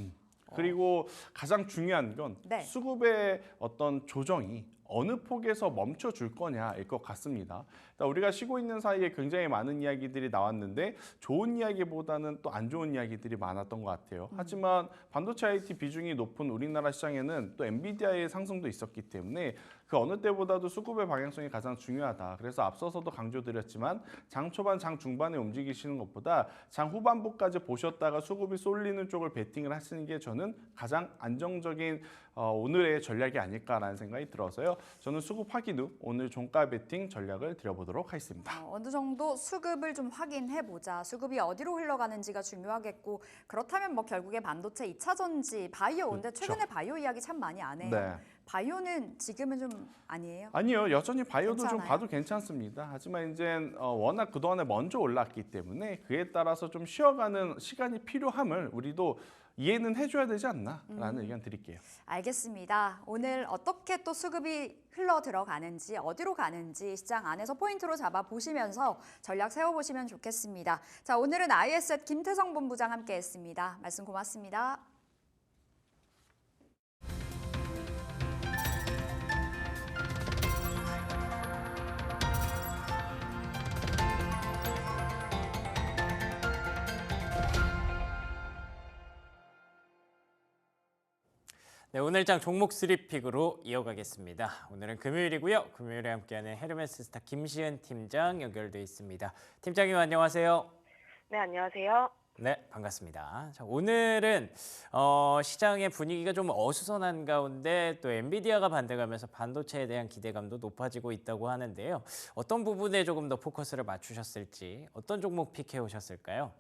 그리고 가장 중요한 건 네. 수급의 어떤 조정이 어느 폭에서 멈춰줄 거냐일 것 같습니다. 우리가 쉬고 있는 사이에 굉장히 많은 이야기들이 나왔는데 좋은 이야기보다는 또 안 좋은 이야기들이 많았던 것 같아요. 하지만 반도체 IT 비중이 높은 우리나라 시장에는 또 엔비디아의 상승도 있었기 때문에 그 어느 때보다도 수급의 방향성이 가장 중요하다. 그래서 앞서서도 강조드렸지만 장 초반, 장 중반에 움직이시는 것보다 장 후반부까지 보셨다가 수급이 쏠리는 쪽을 베팅을 하시는 게 저는 가장 안정적인 오늘의 전략이 아닐까라는 생각이 들어서요. 저는 수급 확인 후 오늘 종가 베팅 전략을 드려보도록 하겠습니다. 어느 정도 수급을 좀 확인해 보자. 수급이 어디로 흘러가는지가 중요하겠고 그렇다면 뭐 결국에 반도체 2차 전지, 바이오. 근데 최근에 바이오 이야기 참 많이 안 해요. 네. 바이오는 지금은 좀 아니에요? 아니요, 여전히 바이오도 좀 괜찮아요? 봐도 괜찮습니다. 하지만 이제 워낙 그동안에 먼저 올랐기 때문에 그에 따라서 좀 쉬어가는 시간이 필요함을 우리도 이해는 해줘야 되지 않나라는 의견 드릴게요. 알겠습니다. 오늘 어떻게 또 수급이 흘러 들어가는지 어디로 가는지 시장 안에서 포인트로 잡아 보시면서 전략 세워보시면 좋겠습니다. 자, 오늘은 IS앳 김태성 본부장 함께했습니다. 말씀 고맙습니다. 네, 오늘장 종목 3픽으로 이어가겠습니다. 오늘은 금요일이고요. 금요일에 함께하는 헤르메스스타 김시은 팀장 연결돼 있습니다. 팀장님 안녕하세요. 네, 안녕하세요. 네, 반갑습니다. 자, 오늘은 시장의 분위기가 좀 어수선한 가운데 또 엔비디아가 반등하면서 반도체에 대한 기대감도 높아지고 있다고 하는데요. 어떤 부분에 조금 더 포커스를 맞추셨을지, 어떤 종목 픽해 오셨을까요?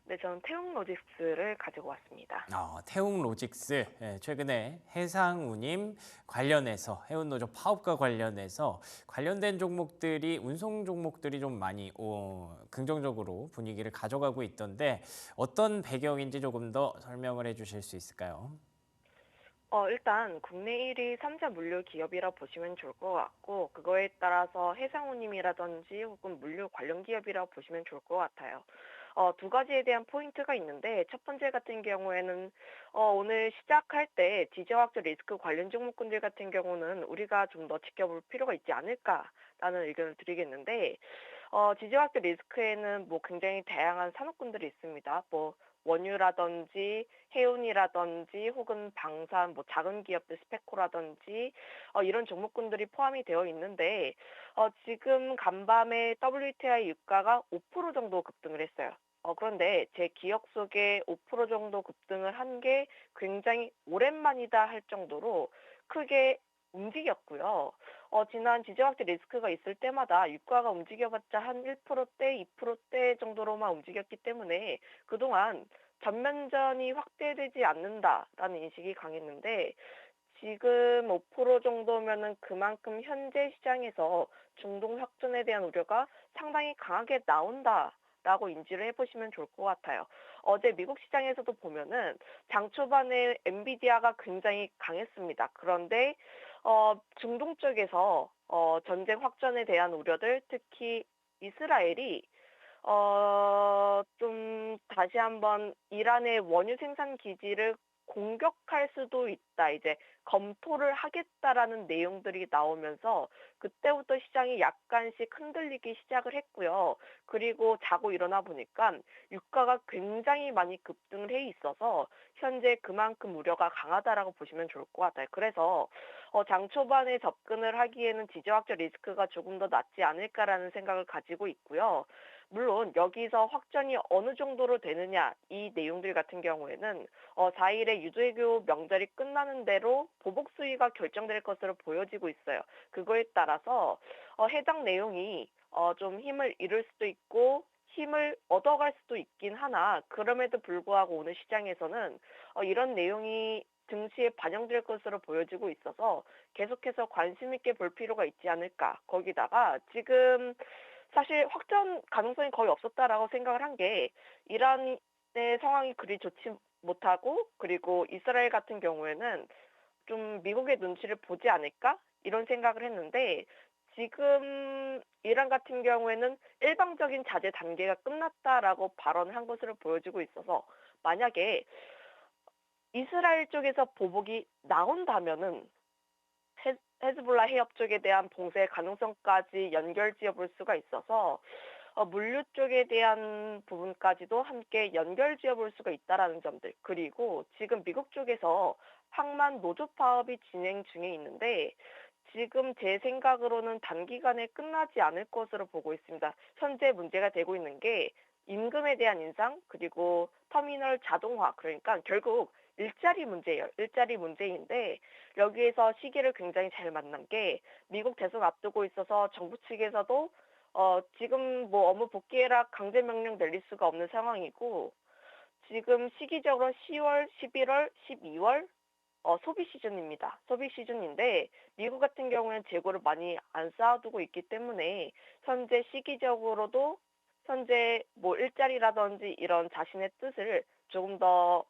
네, 저는 태웅로직스를 가지고 왔습니다. 태웅로직스, 최근에 해상운임 관련해서 해운노조 파업과 관련해서 관련된 종목들이 운송 종목들이 좀 많이 긍정적으로 분위기를 가져가고 있던데 어떤 배경인지 조금 더 설명을 해주실 수 있을까요? 일단 국내 1위 3자 물류 기업이라 보시면 좋을 것 같고 그거에 따라서 해상운임이라든지 혹은 물류 관련 기업이라 보시면 좋을 것 같아요. 두 가지에 대한 포인트가 있는데 첫 번째 같은 경우에는 오늘 시작할 때 지정학적 리스크 관련 종목군들 같은 경우는 우리가 좀 더 지켜볼 필요가 있지 않을까라는 의견을 드리겠는데 지정학적 리스크에는 뭐 굉장히 다양한 산업군들이 있습니다. 뭐 원유라든지 해운이라든지 혹은 방산, 뭐 작은 기업들 스페코라든지 이런 종목군들이 포함이 되어 있는데 지금 간밤에 WTI 유가가 5% 정도 급등을 했어요. 그런데 제 기억 속에 5% 정도 급등을 한 게 굉장히 오랜만이다 할 정도로 크게 움직였고요. 지난 지정학적 리스크가 있을 때마다 유가가 움직여봤자 한 1%대, 2%대 정도로만 움직였기 때문에 그동안 전면전이 확대되지 않는다라는 인식이 강했는데 지금 5% 정도면은 그만큼 현재 시장에서 중동 확전에 대한 우려가 상당히 강하게 나온다라고 인지를 해보시면 좋을 것 같아요. 어제 미국 시장에서도 보면은 장 초반에 엔비디아가 굉장히 강했습니다. 그런데 중동 쪽에서 전쟁 확전에 대한 우려들, 특히 이스라엘이 좀 다시 한번 이란의 원유 생산 기지를 공격할 수도 있다. 이제 검토를 하겠다라는 내용들이 나오면서 그때부터 시장이 약간씩 흔들리기 시작을 했고요. 그리고 자고 일어나 보니까 유가가 굉장히 많이 급등을 해 있어서 현재 그만큼 우려가 강하다라고 보시면 좋을 것 같아요. 그래서 장 초반에 접근을 하기에는 지정학적 리스크가 조금 더 낫지 않을까라는 생각을 가지고 있고요. 물론 여기서 확전이 어느 정도로 되느냐 이 내용들 같은 경우에는 4일에 유대교 명절이 끝나는 대로 보복 수위가 결정될 것으로 보여지고 있어요. 그거에 따라서 해당 내용이 좀 힘을 잃을 수도 있고 힘을 얻어갈 수도 있긴 하나 그럼에도 불구하고 오늘 시장에서는 이런 내용이 증시에 반영될 것으로 보여지고 있어서 계속해서 관심 있게 볼 필요가 있지 않을까. 거기다가 지금 사실 확전 가능성이 거의 없었다라고 생각을 한 게 이란의 상황이 그리 좋지 못하고 그리고 이스라엘 같은 경우에는 좀 미국의 눈치를 보지 않을까? 이런 생각을 했는데 지금 이란 같은 경우에는 일방적인 자제 단계가 끝났다라고 발언을 한 것으로 보여지고 있어서 만약에 이스라엘 쪽에서 보복이 나온다면은 헤즈볼라 해협 쪽에 대한 봉쇄 가능성까지 연결지어 볼 수가 있어서 물류 쪽에 대한 부분까지도 함께 연결지어 볼 수가 있다라는 점들. 그리고 지금 미국 쪽에서 항만 노조 파업이 진행 중에 있는데 지금 제 생각으로는 단기간에 끝나지 않을 것으로 보고 있습니다. 현재 문제가 되고 있는 게 임금에 대한 인상 그리고 터미널 자동화 그러니까 결국 일자리 문제예요. 일자리 문제인데 여기에서 시기를 굉장히 잘 만난 게 미국 대선 앞두고 있어서 정부 측에서도 지금 뭐 업무 복귀해라 강제 명령 내릴 수가 없는 상황이고 지금 시기적으로 10월, 11월, 12월 소비 시즌입니다. 소비 시즌인데 미국 같은 경우는 재고를 많이 안 쌓아두고 있기 때문에 현재 시기적으로도 현재 뭐 일자리라든지 이런 자신의 뜻을 조금 더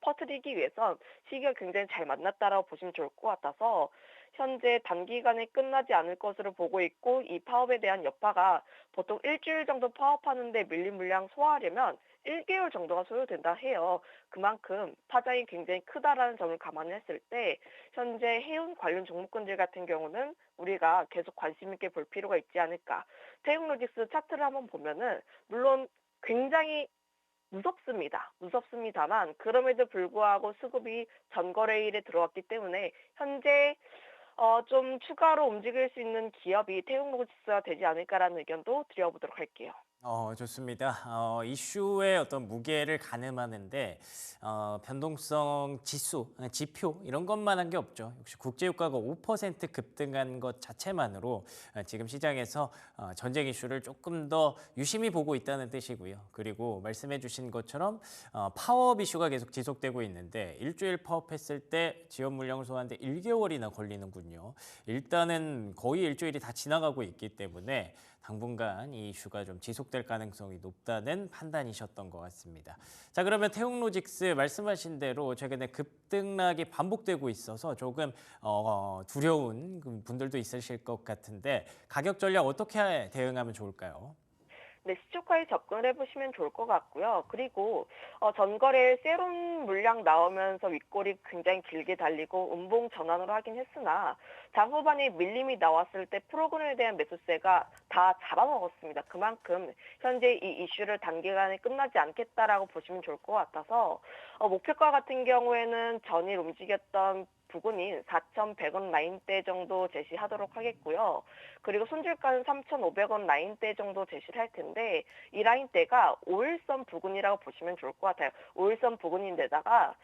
퍼뜨리기 위해선 시기가 굉장히 잘 만났다라고 보시면 좋을 것 같아서 현재 단기간에 끝나지 않을 것으로 보고 있고 이 파업에 대한 여파가 보통 일주일 정도 파업하는데 밀린 물량 소화하려면 1개월 정도가 소요된다 해요. 그만큼 파장이 굉장히 크다라는 점을 감안했을 때 현재 해운 관련 종목군들 같은 경우는 우리가 계속 관심 있게 볼 필요가 있지 않을까. 태용로직스 차트를 한번 보면은 물론 굉장히 무섭습니다만 그럼에도 불구하고 수급이 전거래일에 들어왔기 때문에 현재 좀 추가로 움직일 수 있는 기업이 태용로직스가 되지 않을까라는 의견도 드려보도록 할게요. 좋습니다. 이슈의 어떤 무게를 가늠하는데 변동성 지수, 지표 이런 것만한 게 없죠. 역시 국제유가가 5% 급등한 것 자체만으로 지금 시장에서 전쟁 이슈를 조금 더 유심히 보고 있다는 뜻이고요. 그리고 말씀해 주신 것처럼 파업 이슈가 계속 지속되고 있는데 일주일 파업했을 때 지원 물량을 소화하는데 1개월이나 걸리는군요. 일단은 거의 일주일이 다 지나가고 있기 때문에 당분간 이 이슈가 좀 지속될 가능성이 높다는 판단이셨던 것 같습니다. 자, 그러면 태용로직스 말씀하신 대로 최근에 급등락이 반복되고 있어서 조금 두려운 분들도 있으실 것 같은데 가격 전략 어떻게 대응하면 좋을까요? 네, 시초가에 접근을 해보시면 좋을 것 같고요. 그리고 전거래일 세론 물량 나오면서 윗골이 굉장히 길게 달리고 음봉 전환으로 하긴 했으나 장 후반에 밀림이 나왔을 때 프로그램에 대한 매수세가 다 잡아먹었습니다. 그만큼 현재 이 이슈를 단기간에 끝나지 않겠다라고 보시면 좋을 것 같아서 목표가 같은 경우에는 전일 움직였던 부근인 4,100원 라인대 정도 제시하도록 하겠고요. 그리고 손절가는 3,500원 라인대 정도 제시를 할 텐데 이 라인대가 5일선 부근이라고 보시면 좋을 것 같아요. 5일선 부근인데다가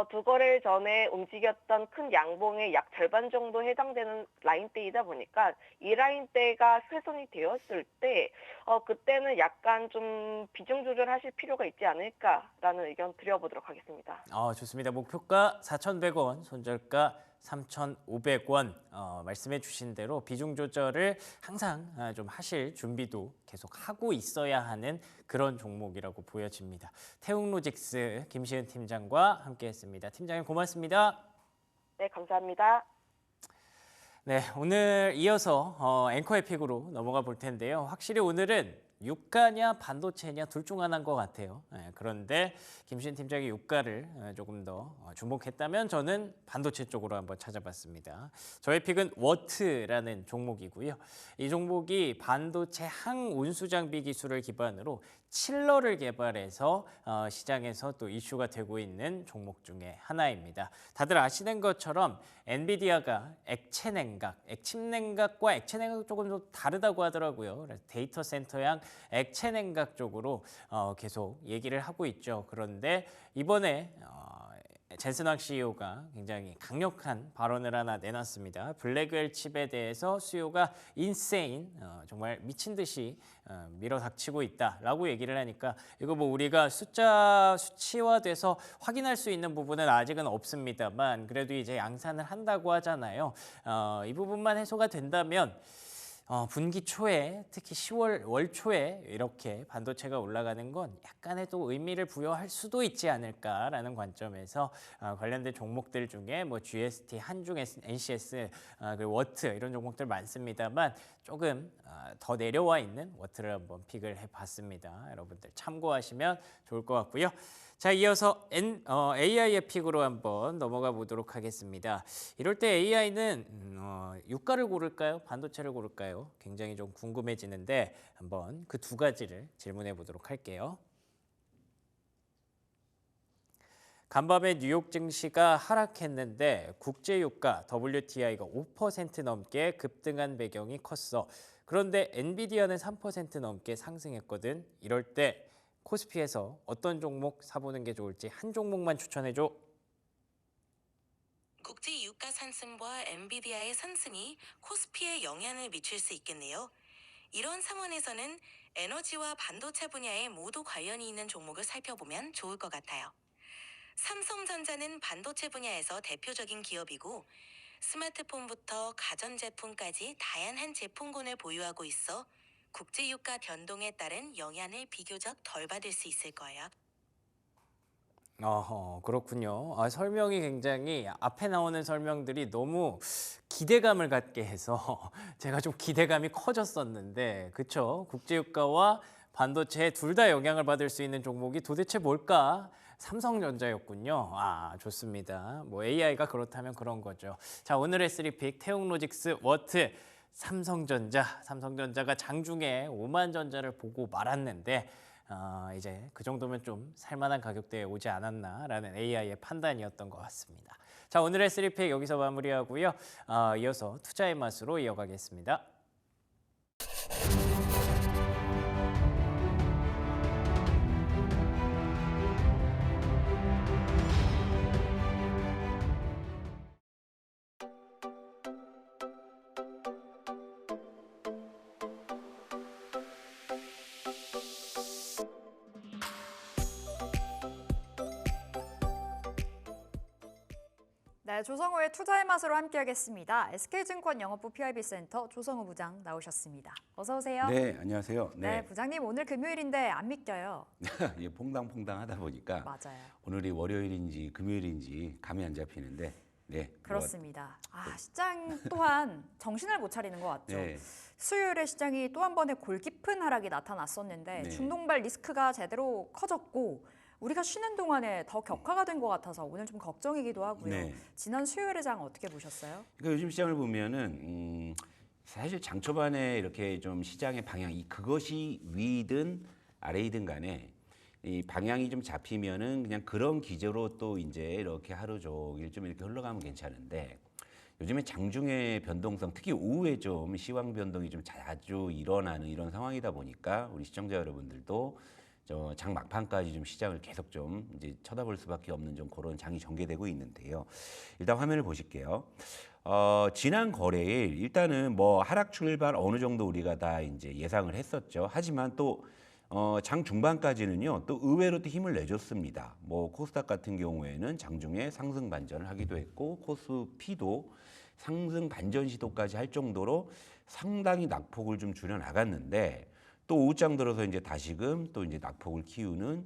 두 거래일 전에 움직였던 큰 양봉의 약 절반 정도 해당되는 라인대이다 보니까 이 라인대가 훼손이 되었을 때 그때는 약간 좀 비중 조절하실 필요가 있지 않을까라는 의견 드려보도록 하겠습니다. 좋습니다. 목표가 4,100원, 손절가 3,500원 말씀해 주신 대로 비중 조절을 항상 좀 하실 준비도 계속 하고 있어야 하는 그런 종목이라고 보여집니다. 태웅로직스 김시은 팀장과 함께했습니다. 팀장님 고맙습니다. 네, 감사합니다. 네, 오늘 이어서 앵커의 픽으로 넘어가 볼 텐데요. 확실히 오늘은 유가냐 반도체냐 둘 중 하나인 것 같아요. 그런데 김신 팀장이 유가를 조금 더 주목했다면 저는 반도체 쪽으로 한번 찾아봤습니다. 저의 픽은 워트라는 종목이고요. 이 종목이 반도체 항운수 장비 기술을 기반으로 칠러를 개발해서 시장에서 또 이슈가 되고 있는 종목 중에 하나입니다. 다들 아시는 것처럼 엔비디아가 액체 냉각, 액침 냉각과 액체 냉각 조금 좀 다르다고 하더라고요. 그래서 데이터 센터양 액체 냉각 쪽으로 계속 얘기를 하고 있죠. 그런데 이번에 젠슨왕 CEO가 굉장히 강력한 발언을 하나 내놨습니다. 블랙웰 칩에 대해서 수요가 인세인, 정말 미친 듯이 밀어닥치고 있다라고 얘기를 하니까 이거 뭐 우리가 수치화돼서 확인할 수 있는 부분은 아직은 없습니다만 그래도 이제 양산을 한다고 하잖아요. 이 부분만 해소가 된다면 분기 초에 특히 10월 월 초에 이렇게 반도체가 올라가는 건 약간의 또 의미를 부여할 수도 있지 않을까라는 관점에서 관련된 종목들 중에 뭐 GST, 한중, NCS, 그리고 워트 이런 종목들 많습니다만 조금 더 내려와 있는 워트를 한번 픽을 해봤습니다. 여러분들 참고하시면 좋을 것 같고요. 자, 이어서 AI의 픽으로 한번 넘어가 보도록 하겠습니다. 이럴 때 AI는 유가를 고를까요? 반도체를 고를까요? 굉장히 좀 궁금해지는데 한번 그 두 가지를 질문해 보도록 할게요. 간밤에 뉴욕 증시가 하락했는데 국제 유가 WTI가 5% 넘게 급등한 배경이 컸어. 그런데 엔비디아는 3% 넘게 상승했거든. 이럴 때 코스피에서 어떤 종목 사보는 게 좋을지 한 종목만 추천해줘. 국제 유가 상승과 엔비디아의 상승이 코스피에 영향을 미칠 수 있겠네요. 이런 상황에서는 에너지와 반도체 분야에 모두 관련이 있는 종목을 살펴보면 좋을 것 같아요. 삼성전자는 반도체 분야에서 대표적인 기업이고 스마트폰부터 가전제품까지 다양한 제품군을 보유하고 있어 국제유가 변동에 따른 영향을 비교적 덜 받을 수 있을 거예요. 그렇군요. 설명이 굉장히 앞에 나오는 설명들이 너무 기대감을 갖게 해서 제가 좀 기대감이 커졌었는데 그쵸? 국제유가와 반도체 둘 다 영향을 받을 수 있는 종목이 도대체 뭘까? 삼성전자였군요. 좋습니다. 뭐 AI가 그렇다면 그런 거죠. 자, 오늘의 3픽 태웅로직스, 워트, 삼성전자가 장중에 5만 전자를 보고 말았는데 이제 그 정도면 좀 살만한 가격대에 오지 않았나라는 AI의 판단이었던 것 같습니다. 자, 오늘의 3픽 여기서 마무리하고요. 이어서 투자의 맛으로 이어가겠습니다. 네, 조성우의 투자의 맛으로 함께하겠습니다. SK증권 영업부 PIB센터 조성우 부장 나오셨습니다. 어서 오세요. 네, 안녕하세요. 네, 부장님 오늘 금요일인데 안 믿겨요. 예, 퐁당퐁당 하다 보니까 맞아요. 오늘이 월요일인지 금요일인지 감이 안 잡히는데 네. 그렇습니다. 시장 또한 정신을 못 차리는 것 같죠. 네. 수요일에 시장이 또 한 번의 골깊은 하락이 나타났었는데 네. 중동발 리스크가 제대로 커졌고 우리가 쉬는 동안에 더 격화가 된 것 같아서 오늘 좀 걱정이기도 하고요. 네. 지난 수요일의 장 어떻게 보셨어요? 그러니까 요즘 시장을 보면은 사실 장 초반에 이렇게 좀 시장의 방향이 그것이 위든 아래이든 간에 이 방향이 좀 잡히면은 그냥 그런 기조로 또 이제 이렇게 하루 종일 좀 이렇게 흘러가면 괜찮은데 요즘에 장중의 변동성, 특히 오후에 좀 시황 변동이 좀 자주 일어나는 이런 상황이다 보니까 우리 시청자 여러분들도 장 막판까지 좀 시장을 계속 좀 이제 쳐다볼 수밖에 없는 좀 그런 장이 전개되고 있는데요. 일단 화면을 보실게요. 지난 거래일 일단은 뭐 하락 출발 어느 정도 우리가 다 이제 예상을 했었죠. 하지만 또 장 중반까지는요, 또 의외로 또 힘을 내줬습니다. 뭐 코스닥 같은 경우에는 장중에 상승 반전을 하기도 했고 코스피도 상승 반전 시도까지 할 정도로 상당히 낙폭을 좀 줄여 나갔는데. 또 오후장 들어서 이제 다시금 또 이제 낙폭을 키우는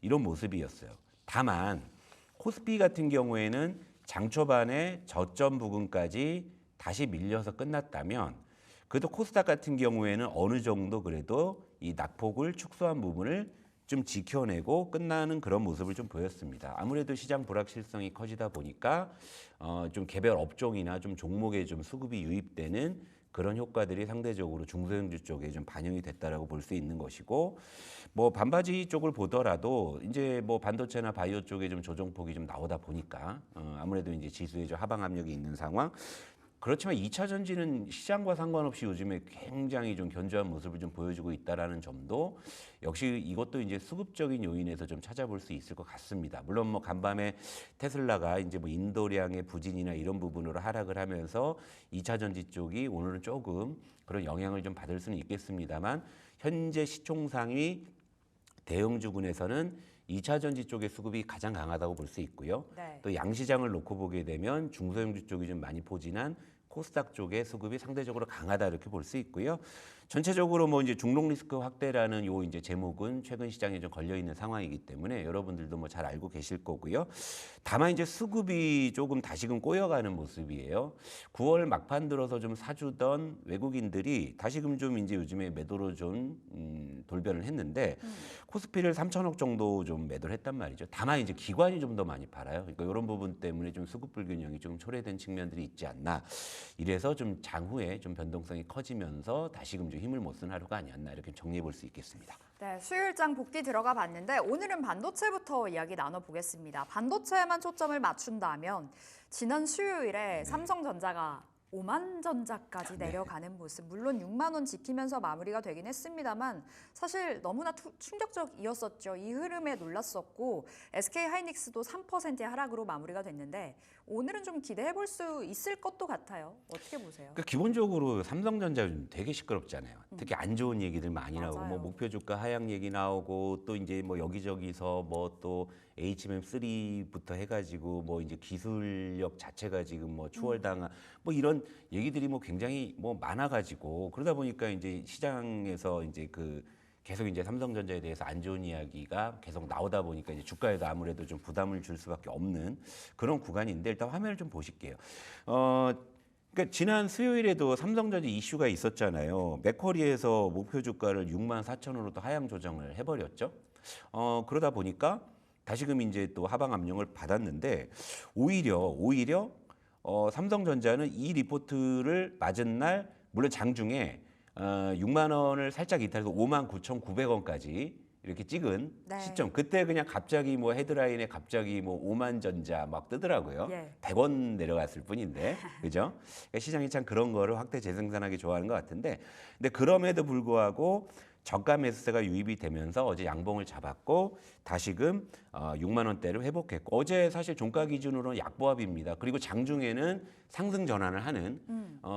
이런 모습이었어요. 다만 코스피 같은 경우에는 장 초반에 저점 부근까지 다시 밀려서 끝났다면 그래도 코스닥 같은 경우에는 어느 정도 그래도 이 낙폭을 축소한 부분을 좀 지켜내고 끝나는 그런 모습을 좀 보였습니다. 아무래도 시장 불확실성이 커지다 보니까 좀 개별 업종이나 좀 종목에 좀 수급이 유입되는 그런 효과들이 상대적으로 중소형주 쪽에 좀 반영이 됐다라고 볼 수 있는 것이고, 뭐 반바지 쪽을 보더라도 이제 뭐 반도체나 바이오 쪽에 좀 조정폭이 좀 나오다 보니까 아무래도 이제 지수에 좀 하방 압력이 있는 상황. 그렇지만 2차 전지는 시장과 상관없이 요즘에 굉장히 좀 견조한 모습을 좀 보여주고 있다라는 점도 역시 이것도 이제 수급적인 요인에서 좀 찾아볼 수 있을 것 같습니다. 물론 뭐 간밤에 테슬라가 이제 뭐 인도량의 부진이나 이런 부분으로 하락을 하면서 2차 전지 쪽이 오늘은 조금 그런 영향을 좀 받을 수는 있겠습니다만 현재 시총상위 대형주군에서는 2차 전지 쪽의 수급이 가장 강하다고 볼 수 있고요. 네. 또 양시장을 놓고 보게 되면 중소형주 쪽이 좀 많이 포진한 코스닥 쪽의 수급이 상대적으로 강하다 이렇게 볼 수 있고요. 전체적으로 뭐 이제 중록 리스크 확대라는 요 이제 제목은 최근 시장에 좀 걸려 있는 상황이기 때문에 여러분들도 뭐 잘 알고 계실 거고요. 다만 이제 수급이 조금 다시금 꼬여가는 모습이에요. 9월 막판 들어서 좀 사주던 외국인들이 다시금 좀 이제 요즘에 매도로 좀 돌변을 했는데 코스피를 3천억 정도 좀 매도를 했단 말이죠. 다만 이제 기관이 좀 더 많이 팔아요. 그러니까 이런 부분 때문에 좀 수급 불균형이 좀 초래된 측면들이 있지 않나. 이래서 좀 장후에 좀 변동성이 커지면서 다시금 좀 힘을 못 쓴 하루가 아니었나 이렇게 정리해 볼 수 있겠습니다. 네, 수요일장 복귀 들어가 봤는데 오늘은 반도체부터 이야기 나눠보겠습니다. 반도체에만 초점을 맞춘다면 지난 수요일에 삼성전자가 5만 전자까지 내려가는 모습, 물론 6만 원 지키면서 마무리가 되긴 했습니다만 사실 너무나 충격적이었었죠. 이 흐름에 놀랐었고 SK하이닉스도 3%의 하락으로 마무리가 됐는데 오늘은 좀 기대해 볼 수 있을 것도 같아요. 어떻게 보세요? 그러니까 기본적으로 삼성전자 되게 시끄럽잖아요. 특히 안 좋은 얘기들 많이 나오고 맞아요. 뭐 목표 주가 하향 얘기 나오고 또 이제 뭐 여기저기서 뭐 또 HMM3부터 해가지고 뭐 이제 기술력 자체가 지금 뭐 추월당한 뭐 이런 얘기들이 뭐 굉장히 뭐 많아가지고 그러다 보니까 이제 시장에서 이제 그 계속 이제 삼성전자에 대해서 안 좋은 이야기가 계속 나오다 보니까 이제 주가에도 아무래도 좀 부담을 줄 수밖에 없는 그런 구간인데 일단 화면을 좀 보실게요. 그러니까 지난 수요일에도 삼성전자 이슈가 있었잖아요. 맥쿼리에서 목표 주가를 6만 4천원으로 또 하향 조정을 해버렸죠. 그러다 보니까 다시금 이제 또 하방 압력을 받았는데 오히려 삼성전자는 이 리포트를 맞은 날 물론 장중에 6만 원을 살짝 이탈해서 5만 9,900원까지 이렇게 찍은 네. 시점. 그때 그냥 갑자기 뭐 헤드라인에 갑자기 뭐 5만 전자 막 뜨더라고요. 예. 100원 내려갔을 뿐인데, 그죠? 그러니까 시장이 참 그런 거를 확대 재생산하기 좋아하는 것 같은데, 근데 그럼에도 불구하고 저가 매수세가 유입이 되면서 어제 양봉을 잡았고 다시금 6만 원대를 회복했고 어제 사실 종가 기준으로는 약보합입니다. 그리고 장중에는 상승 전환을 하는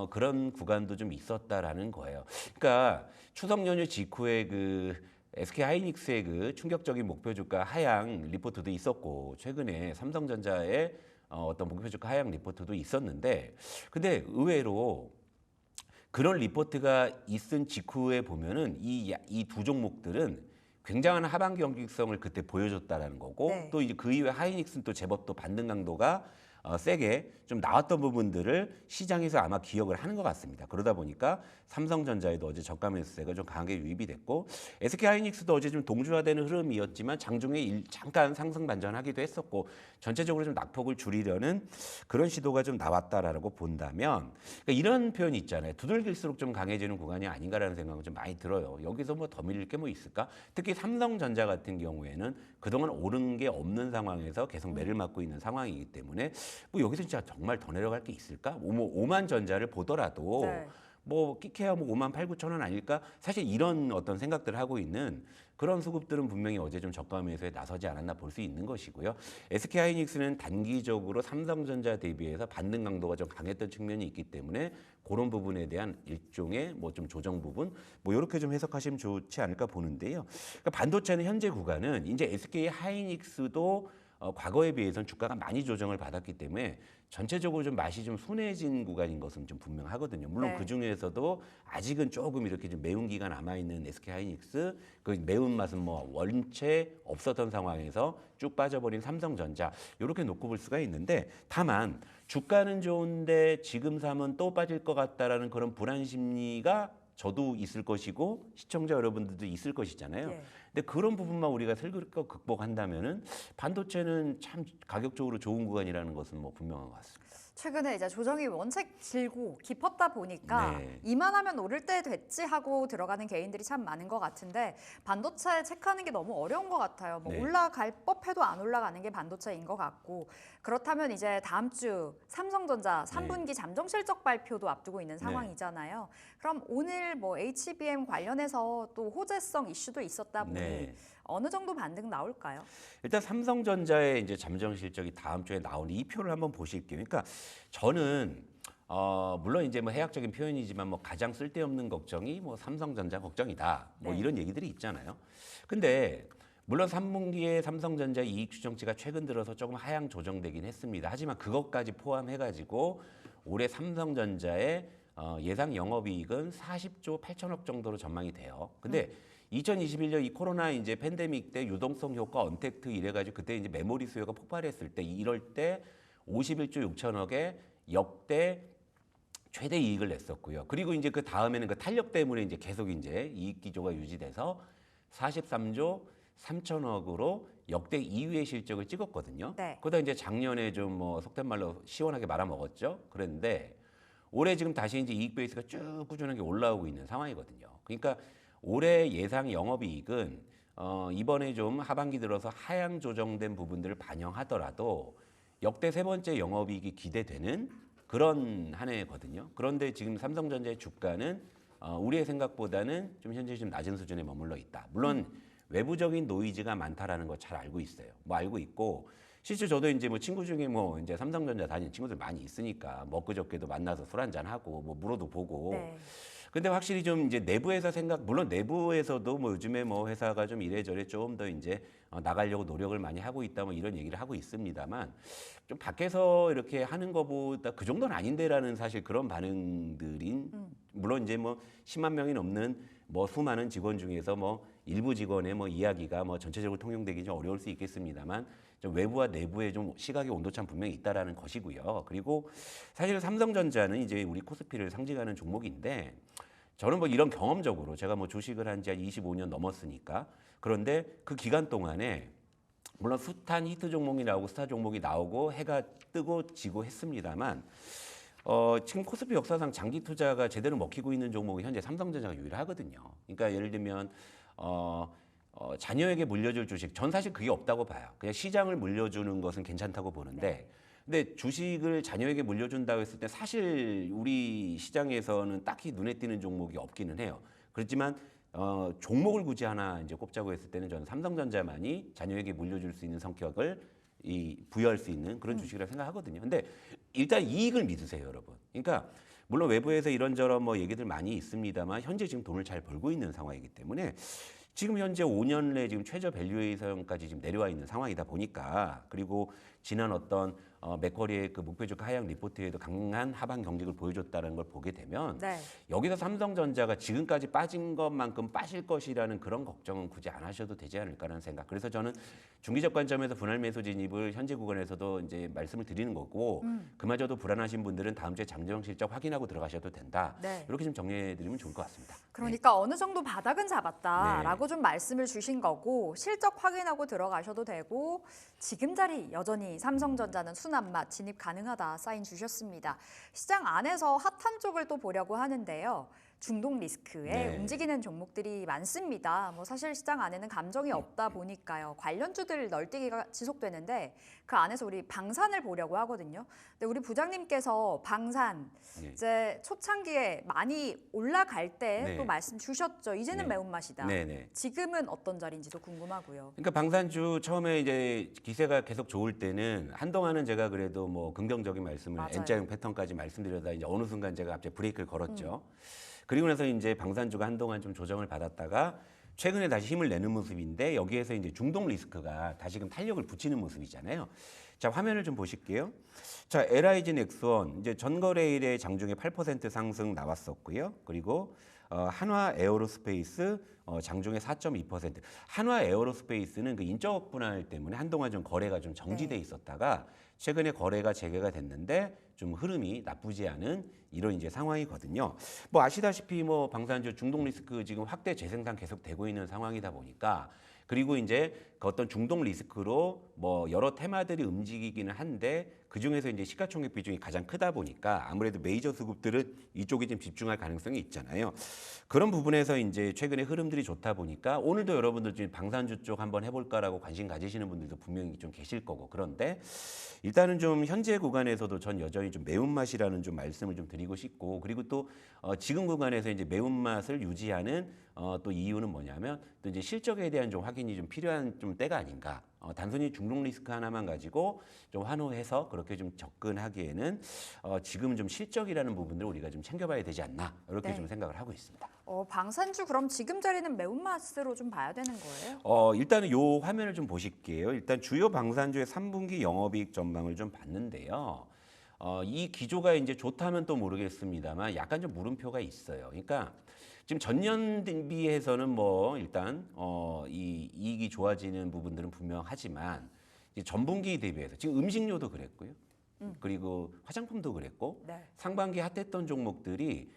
그런 구간도 좀 있었다라는 거예요. 그러니까 추석 연휴 직후에 그 SK하이닉스의 그 충격적인 목표 주가 하향 리포트도 있었고 최근에 삼성전자의 어떤 목표 주가 하향 리포트도 있었는데 근데 의외로 그런 리포트가 있은 직후에 보면은 이 두 종목들은 굉장한 하반 경직성을 그때 보여줬다라는 거고 네. 또 이제 그 이후에 하이닉스는 또 제법 또 반등 강도가 세게 좀 나왔던 부분들을 시장에서 아마 기억을 하는 것 같습니다. 그러다 보니까 삼성전자에도 어제 저가 매수세가 좀 강하게 유입이 됐고 SK하이닉스도 어제 좀 동주화되는 흐름이었지만 장중에 잠깐 상승 반전하기도 했었고 전체적으로 좀 낙폭을 줄이려는 그런 시도가 좀 나왔다라고 본다면 그러니까 이런 표현이 있잖아요. 두들길수록 좀 강해지는 구간이 아닌가라는 생각은 좀 많이 들어요. 여기서 뭐 더 밀릴 게 뭐 있을까? 특히 삼성전자 같은 경우에는 그동안 오른 게 없는 상황에서 계속 매를 맞고 있는 상황이기 때문에 뭐 여기서 진짜 정말 더 내려갈 게 있을까? 뭐 5만 전자를 보더라도 네. 뭐 끼케야 뭐 5만 8, 9천 원 아닐까? 사실 이런 어떤 생각들을 하고 있는 그런 수급들은 분명히 어제 좀 저가 매수에 나서지 않았나 볼 수 있는 것이고요. SK하이닉스는 단기적으로 삼성전자 대비해서 반등 강도가 좀 강했던 측면이 있기 때문에 그런 부분에 대한 일종의 뭐 좀 조정 부분 뭐 이렇게 좀 해석하시면 좋지 않을까 보는데요. 그러니까 반도체는 현재 구간은 이제 SK하이닉스도 과거에 비해서는 주가가 많이 조정을 받았기 때문에 전체적으로 좀 맛이 좀 순해진 구간인 것은 좀 분명하거든요. 물론 네. 그 중에서도 아직은 조금 이렇게 좀 매운 기가 남아 있는 SK하이닉스, 그 매운 맛은 뭐 원체 없었던 상황에서 쭉 빠져버린 삼성전자 이렇게 놓고 볼 수가 있는데 다만 주가는 좋은데 지금 사면 또 빠질 것 같다라는 그런 불안 심리가 저도 있을 것이고 시청자 여러분들도 있을 것이잖아요. 예. 근데 그런 부분만 우리가 슬그럽게 극복한다면은 반도체는 참 가격적으로 좋은 구간이라는 것은 뭐 분명한 것 같습니다. 최근에 이제 조정이 원책 길고 깊었다 보니까 네. 이만하면 오를 때 됐지 하고 들어가는 개인들이 참 많은 것 같은데 반도체 체크하는 게 너무 어려운 것 같아요. 뭐 네. 올라갈 법해도 안 올라가는 게 반도체인 것 같고 그렇다면 이제 다음 주 삼성전자 3분기 잠정 실적 발표도 앞두고 있는 상황이잖아요. 그럼 오늘 뭐 HBM 관련해서 또 호재성 이슈도 있었다 보니 네. 어느 정도 반등 나올까요? 일단 삼성전자의 이제 잠정 실적이 다음 주에 나오는 이 표를 한번 보실게요. 그러니까 저는 물론 이제 뭐 해학적인 표현이지만 뭐 가장 쓸데없는 걱정이 뭐 삼성전자 걱정이다. 뭐 네. 이런 얘기들이 있잖아요. 근데 물론 3분기에 삼성전자 이익 추정치가 최근 들어서 조금 하향 조정되긴 했습니다. 하지만 그것까지 포함해가지고 올해 삼성전자의 예상 영업이익은 40조 8천억 정도로 전망이 돼요. 근데 2021년 이 코로나 이제 팬데믹 때 유동성 효과 언택트 이래가지고 그때 이제 메모리 수요가 폭발했을 때 이럴 때 51조 6천억에 역대 최대 이익을 냈었고요. 그리고 이제 그 다음에는 그 탄력 때문에 이제 계속 이제 이익 기조가 유지돼서 43조 3천억으로 역대 2위의 실적을 찍었거든요. 네. 그러다 이제 작년에 좀 뭐 속된 말로 시원하게 말아먹었죠. 그런데 올해 지금 다시 이제 이익 베이스가 쭉 꾸준하게 올라오고 있는 상황이거든요. 그러니까 올해 예상 영업이익은 이번에 좀 하반기 들어서 하향 조정된 부분들을 반영하더라도 역대 세 번째 영업이익이 기대되는 그런 한 해거든요. 그런데 지금 삼성전자의 주가는 우리의 생각보다는 좀 현재 좀 낮은 수준에 머물러 있다. 물론 외부적인 노이즈가 많다라는 거 잘 알고 있어요. 뭐 알고 있고 실제 저도 이제 뭐 친구 중에 뭐 이제 삼성전자 다니는 친구들 많이 있으니까 뭐 그저께도 만나서 술 한잔 하고 뭐 물어도 보고. 네. 근데 확실히 좀 이제 내부에서 물론 내부에서도 뭐 요즘에 뭐 회사가 좀 이래저래 좀 더 이제 나가려고 노력을 많이 하고 있다 뭐 이런 얘기를 하고 있습니다만 좀 밖에서 이렇게 하는 거보다 그 정도는 아닌데라는 사실 그런 반응들인 물론 이제 뭐 10만 명이 넘는 뭐 수많은 직원 중에서 뭐 일부 직원의 뭐 이야기가 뭐 전체적으로 통용되기 좀 어려울 수 있겠습니다만 좀 외부와 내부의 좀 시각의 온도차는 분명히 있다라는 것이고요. 그리고 사실 삼성전자는 이제 우리 코스피를 상징하는 종목인데 저는 뭐 이런 경험적으로 제가 뭐 주식을 한 지 한 25년 넘었으니까 그런데 그 기간 동안에 물론 숱한 히트 종목이 나오고 스타 종목이 나오고 해가 뜨고 지고 했습니다만 지금 코스피 역사상 장기 투자가 제대로 먹히고 있는 종목이 현재 삼성전자가 유일하거든요. 그러니까 예를 들면 자녀에게 물려줄 주식, 전 사실 그게 없다고 봐요. 그냥 시장을 물려주는 것은 괜찮다고 보는데 근데 주식을 자녀에게 물려준다고 했을 때 사실 우리 시장에서는 딱히 눈에 띄는 종목이 없기는 해요. 그렇지만 종목을 굳이 하나 이제 꼽자고 했을 때는 저는 삼성전자만이 자녀에게 물려줄 수 있는 성격을 부여할 수 있는 그런 주식이라고 생각하거든요. 근데 일단 이익을 믿으세요, 여러분. 그러니까 물론 외부에서 이런저런 뭐 얘기들 많이 있습니다만 현재 지금 돈을 잘 벌고 있는 상황이기 때문에 지금 현재 5년 내 지금 최저 밸류에이션까지 지금 내려와 있는 상황이다 보니까 그리고 지난 어떤 맥쿼리의 그 목표주가 하향 리포트에도 강한 하방 경직을 보여줬다는 걸 보게 되면 네. 여기서 삼성전자가 지금까지 빠진 것만큼 빠질 것이라는 그런 걱정은 굳이 안 하셔도 되지 않을까라는 생각. 그래서 저는 중기적 관점에서 분할 매수 진입을 현재 구간에서도 이제 말씀을 드리는 거고 그마저도 불안하신 분들은 다음 주에 잠정 실적 확인하고 들어가셔도 된다. 네. 이렇게 좀 정리해드리면 좋을 것 같습니다. 그러니까 어느 정도 바닥은 잡았다라고 좀 말씀을 주신 거고 실적 확인하고 들어가셔도 되고 지금 자리 여전히 삼성전자는 순한 맛 진입 가능하다 사인 주셨습니다. 시장 안에서 핫한 쪽을 또 보려고 하는데요. 중동 리스크에 네. 움직이는 종목들이 많습니다. 뭐 사실 시장 안에는 감정이 없다 보니까요. 관련주들 널뛰기가 지속되는데 그 안에서 우리 방산을 보려고 하거든요. 근데 우리 부장님께서 방산 네. 이제 초창기에 많이 올라갈 때 또 네. 말씀 주셨죠. 이제는 네. 매운맛이다. 네네. 지금은 어떤 자리인지도 궁금하고요. 그러니까 방산주 처음에 이제 기세가 계속 좋을 때는 한동안은 제가 그래도 뭐 긍정적인 말씀을 맞아요. N자형 패턴까지 말씀드려다 이제 어느 순간 제가 갑자기 브레이크를 걸었죠. 그리고 나서 이제 방산주가 한동안 좀 조정을 받았다가 최근에 다시 힘을 내는 모습인데 여기에서 이제 중동 리스크가 다시금 탄력을 붙이는 모습이잖아요. 자, 화면을 좀 보실게요. 자, LIG 넥스원 이제 전거래일에 장중에 8% 상승 나왔었고요. 그리고 한화 에어로스페이스 장중에 4.2%. 한화 에어로스페이스는 그 인적 분할 때문에 한동안 좀 거래가 좀 정지돼 있었다가 최근에 거래가 재개가 됐는데 좀 흐름이 나쁘지 않은 이런 이제 상황이거든요. 뭐 아시다시피 뭐 방산주 중동 리스크 지금 확대 재생산 계속 되고 있는 상황이다 보니까 그리고 이제 그 어떤 중동 리스크로 뭐 여러 테마들이 움직이기는 한데 그 중에서 이제 시가총액 비중이 가장 크다 보니까 아무래도 메이저 수급들은 이쪽에 좀 집중할 가능성이 있잖아요. 그런 부분에서 이제 최근에 흐름들이 좋다 보니까 오늘도 여러분들 지금 방산주 쪽 한번 해볼까라고 관심 가지시는 분들도 분명히 좀 계실 거고 그런데 일단은 좀 현재 구간에서도 전 여전히 좀 매운맛이라는 좀 말씀을 좀 드리고 싶고 그리고 또 지금 구간에서 이제 매운맛을 유지하는 또 이유는 뭐냐면 또 이제 실적에 대한 좀 확인이 좀 필요한 좀 때가 아닌가. 단순히 중동 리스크 하나만 가지고 좀 환호해서 그렇게 좀 접근하기에는 지금 좀 실적이라는 부분들을 우리가 좀 챙겨봐야 되지 않나 이렇게 네. 좀 생각을 하고 있습니다. 방산주 그럼 지금 자리는 매운맛으로 좀 봐야 되는 거예요? 일단은 요 화면을 좀 보실게요. 일단 주요 방산주의 3분기 영업이익 전망을 좀 봤는데요. 이 기조가 이제 좋다면 또 모르겠습니다만 약간 좀 물음표가 있어요. 그러니까 지금 전년 대비해서는 뭐 일단 이 이익이 좋아지는 부분들은 분명하지만 이제 전분기 대비해서 지금 음식료도 그랬고요. 그리고 화장품도 그랬고 네. 상반기 핫했던 종목들이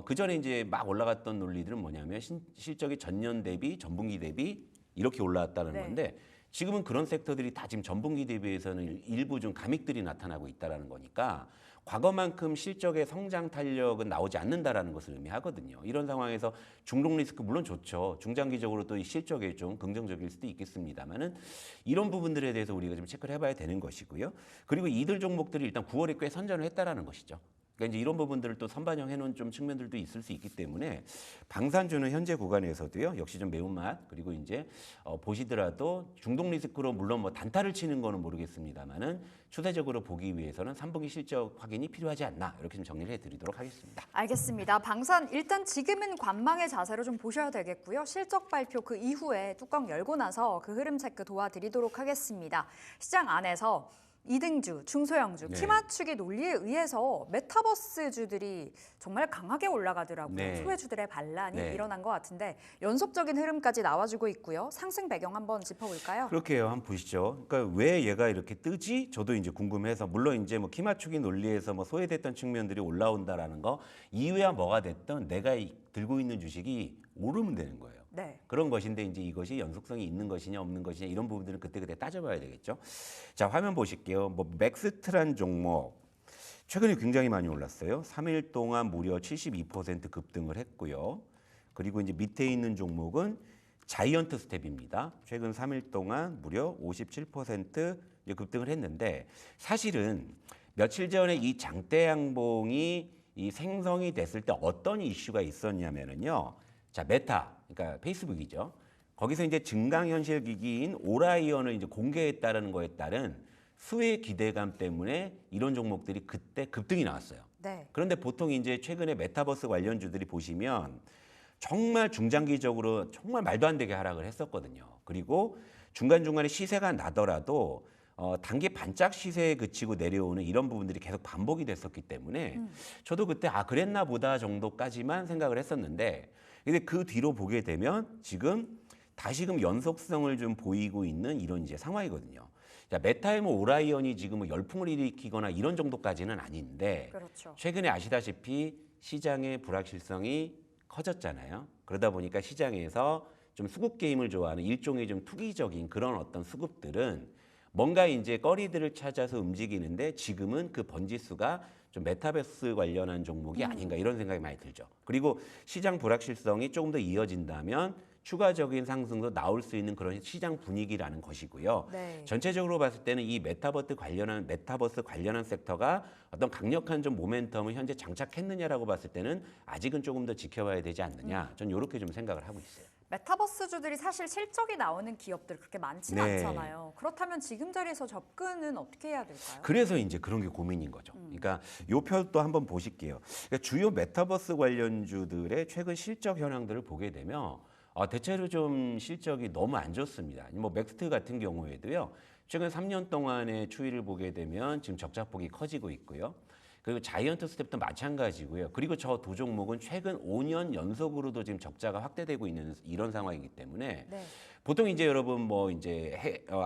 그 전에 이제 막 올라갔던 논리들은 뭐냐면 실적이 전년 대비 전분기 대비 이렇게 올라왔다는 네. 건데 지금은 그런 섹터들이 다 지금 전분기 대비해서는 일부 좀 감익들이 나타나고 있다는 거니까 과거만큼 실적의 성장 탄력은 나오지 않는다라는 것을 의미하거든요. 이런 상황에서 중동 리스크 물론 좋죠. 중장기적으로 또 이 실적에 좀 긍정적일 수도 있겠습니다만은 이런 부분들에 대해서 우리가 좀 체크를 해봐야 되는 것이고요. 그리고 이들 종목들이 일단 9월에 꽤 선전을 했다라는 것이죠. 그러니까 이제 이런 부분들을 또 선반영해 놓은 좀 측면들도 있을 수 있기 때문에 방산주는 현재 구간에서도요 역시 좀 매운맛 그리고 이제 보시더라도 중동 리스크로 물론 뭐 단타를 치는 거는 모르겠습니다만은 추세적으로 보기 위해서는 3분기 실적 확인이 필요하지 않나 이렇게 좀 정리를 해드리도록 하겠습니다. 알겠습니다. 방산 일단 지금은 관망의 자세로 좀 보셔야 되겠고요. 실적 발표 그 이후에 뚜껑 열고 나서 그 흐름 체크 도와드리도록 하겠습니다. 시장 안에서 2등주, 중소형주, 네. 키 맞추기 논리에 의해서 메타버스주들이 정말 강하게 올라가더라고요. 네. 소외주들의 반란이 네. 일어난 것 같은데 연속적인 흐름까지 나와주고 있고요. 상승 배경 한번 짚어볼까요? 그렇게요. 한번 보시죠. 그러니까 왜 얘가 이렇게 뜨지? 저도 이제 궁금해서 물론 이제 뭐 키 맞추기 논리에서 뭐 소외됐던 측면들이 올라온다라는 거 이유야 뭐가 됐든 내가 들고 있는 주식이 오르면 되는 거예요. 네. 그런 것인데 이제 이것이 연속성이 있는 것이냐 없는 것이냐 이런 부분들은 그때그때 따져봐야 되겠죠. 자, 화면 보실게요. 뭐 맥스트란 종목 최근에 굉장히 많이 올랐어요. 3일 동안 무려 72% 급등을 했고요. 그리고 이제 밑에 있는 종목은 자이언트 스텝입니다. 최근 3일 동안 무려 57% 이제 급등을 했는데 사실은 며칠 전에 이 장대 양봉이 이 생성이 됐을 때 어떤 이슈가 있었냐면은요. 자, 메타, 그러니까 페이스북이죠. 거기서 이제 증강현실 기기인 오라이언을 이제 공개했다는 거에 따른 수혜 기대감 때문에 이런 종목들이 그때 급등이 나왔어요. 네. 그런데 보통 이제 최근에 메타버스 관련주들이 보시면 정말 중장기적으로 정말 말도 안 되게 하락을 했었거든요. 그리고 중간중간에 시세가 나더라도 단기 반짝 시세에 그치고 내려오는 이런 부분들이 계속 반복이 됐었기 때문에 저도 그때 그랬나 보다 정도까지만 생각을 했었는데 근데 그 뒤로 보게 되면 지금 다시금 연속성을 좀 보이고 있는 이런 이제 상황이거든요. 자, 메타의 뭐 오라이언이 지금 뭐 열풍을 일으키거나 이런 정도까지는 아닌데 그렇죠. 최근에 아시다시피 시장의 불확실성이 커졌잖아요. 그러다 보니까 시장에서 좀 수급 게임을 좋아하는 일종의 좀 투기적인 그런 어떤 수급들은 뭔가 이제 거리들을 찾아서 움직이는데 지금은 그 번지수가 좀 메타버스 관련한 종목이 아닌가 이런 생각이 많이 들죠. 그리고 시장 불확실성이 조금 더 이어진다면 추가적인 상승도 나올 수 있는 그런 시장 분위기라는 것이고요. 네. 전체적으로 봤을 때는 이 메타버스 관련한 섹터가 어떤 강력한 좀 모멘텀을 현재 장착했느냐라고 봤을 때는 아직은 조금 더 지켜봐야 되지 않느냐. 전 이렇게 좀 생각을 하고 있어요. 메타버스주들이 사실 실적이 나오는 기업들 그렇게 많지는 네. 않잖아요. 그렇다면 지금 자리에서 접근은 어떻게 해야 될까요? 그래서 이제 그런 게 고민인 거죠. 그러니까 요 표도 한번 보실게요. 그러니까 주요 메타버스 관련주들의 최근 실적 현황들을 보게 되면 대체로 좀 실적이 너무 안 좋습니다. 뭐 맥스트 같은 경우에도요. 최근 3년 동안의 추이를 보게 되면 지금 적자폭이 커지고 있고요. 그리고 자이언트 스텝도 마찬가지고요. 그리고 저 두 종목은 최근 5년 연속으로도 지금 적자가 확대되고 있는 이런 상황이기 때문에 네. 보통 이제 여러분 뭐 이제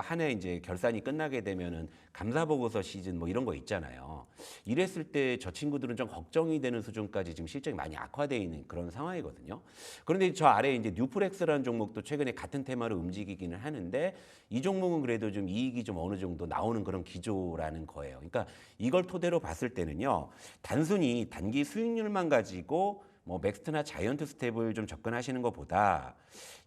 한 해 이제 결산이 끝나게 되면은 감사보고서 시즌 뭐 이런 거 있잖아요. 이랬을 때 저 친구들은 좀 걱정이 되는 수준까지 지금 실적이 많이 악화되어 있는 그런 상황이거든요. 그런데 저 아래 이제 뉴프렉스라는 종목도 최근에 같은 테마로 움직이기는 하는데 이 종목은 그래도 좀 이익이 좀 어느 정도 나오는 그런 기조라는 거예요. 그러니까 이걸 토대로 봤을 때는요. 단순히 단기 수익률만 가지고 뭐 맥스트나 자이언트 스텝을 좀 접근하시는 것보다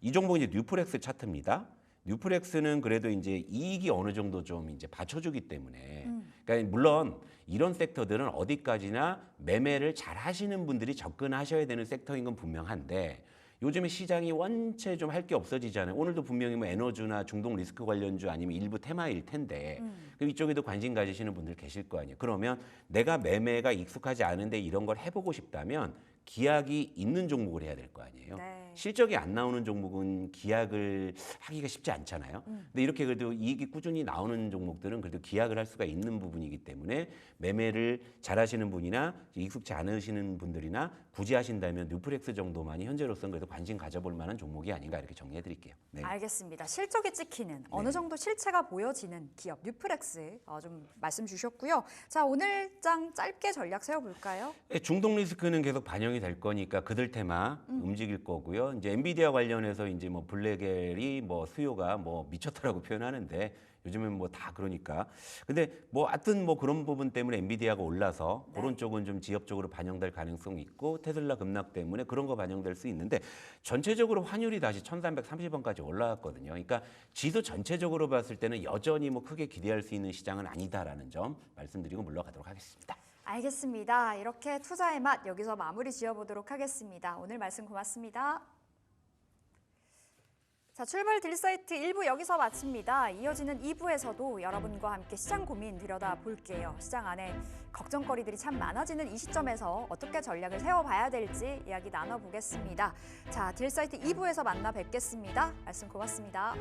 이 종목은 이제 뉴프렉스 차트입니다. 뉴프렉스는 그래도 이제 이익이 어느 정도 좀 이제 받쳐주기 때문에 그러니까 물론 이런 섹터들은 어디까지나 매매를 잘 하시는 분들이 접근하셔야 되는 섹터인 건 분명한데 요즘에 시장이 원체 좀 할 게 없어지잖아요. 오늘도 분명히 뭐 에너지나 중동 리스크 관련주 아니면 일부 테마일 텐데 그럼 이쪽에도 관심 가지시는 분들 계실 거 아니에요. 그러면 내가 매매가 익숙하지 않은데 이런 걸 해보고 싶다면 기약이 있는 종목을 해야 될 거 아니에요. 네. 실적이 안 나오는 종목은 기약을 하기가 쉽지 않잖아요. 근데 이렇게 그래도 이익이 꾸준히 나오는 종목들은 그래도 기약을 할 수가 있는 부분이기 때문에 매매를 잘하시는 분이나 익숙치 않으시는 분들이나 굳이 하신다면 뉴프렉스 정도만이 현재로서는 그래도 관심 가져볼 만한 종목이 아닌가 이렇게 정리해 드릴게요. 네. 알겠습니다. 실적이 찍히는 어느 정도 실체가 보여지는 기업 뉴프렉스 좀 말씀 주셨고요. 자, 오늘 장 짧게 전략 세워볼까요? 중동 리스크는 계속 반영이 될 거니까 그들 테마 움직일 거고요. 이제 엔비디아 관련해서 이제 뭐 블랙엘이 뭐 수요가 뭐 미쳤다라고 표현하는데 요즘은 뭐 다 그러니까. 근데 뭐 하여튼 뭐 그런 부분 때문에 엔비디아가 올라서 네. 그런 쪽은 좀 지역적으로 반영될 가능성이 있고 테슬라 급락 때문에 그런 거 반영될 수 있는데 전체적으로 환율이 다시 1330원까지 올라왔거든요. 그러니까 지수 전체적으로 봤을 때는 여전히 뭐 크게 기대할 수 있는 시장은 아니다라는 점 말씀드리고 물러가도록 하겠습니다. 알겠습니다. 이렇게 투자의 맛 여기서 마무리 지어보도록 하겠습니다. 오늘 말씀 고맙습니다. 자, 출발 딜사이트 1부 여기서 마칩니다. 이어지는 2부에서도 여러분과 함께 시장 고민 들여다볼게요. 시장 안에 걱정거리들이 참 많아지는 이 시점에서 어떻게 전략을 세워봐야 될지 이야기 나눠보겠습니다. 자, 딜사이트 2부에서 만나 뵙겠습니다. 말씀 고맙습니다.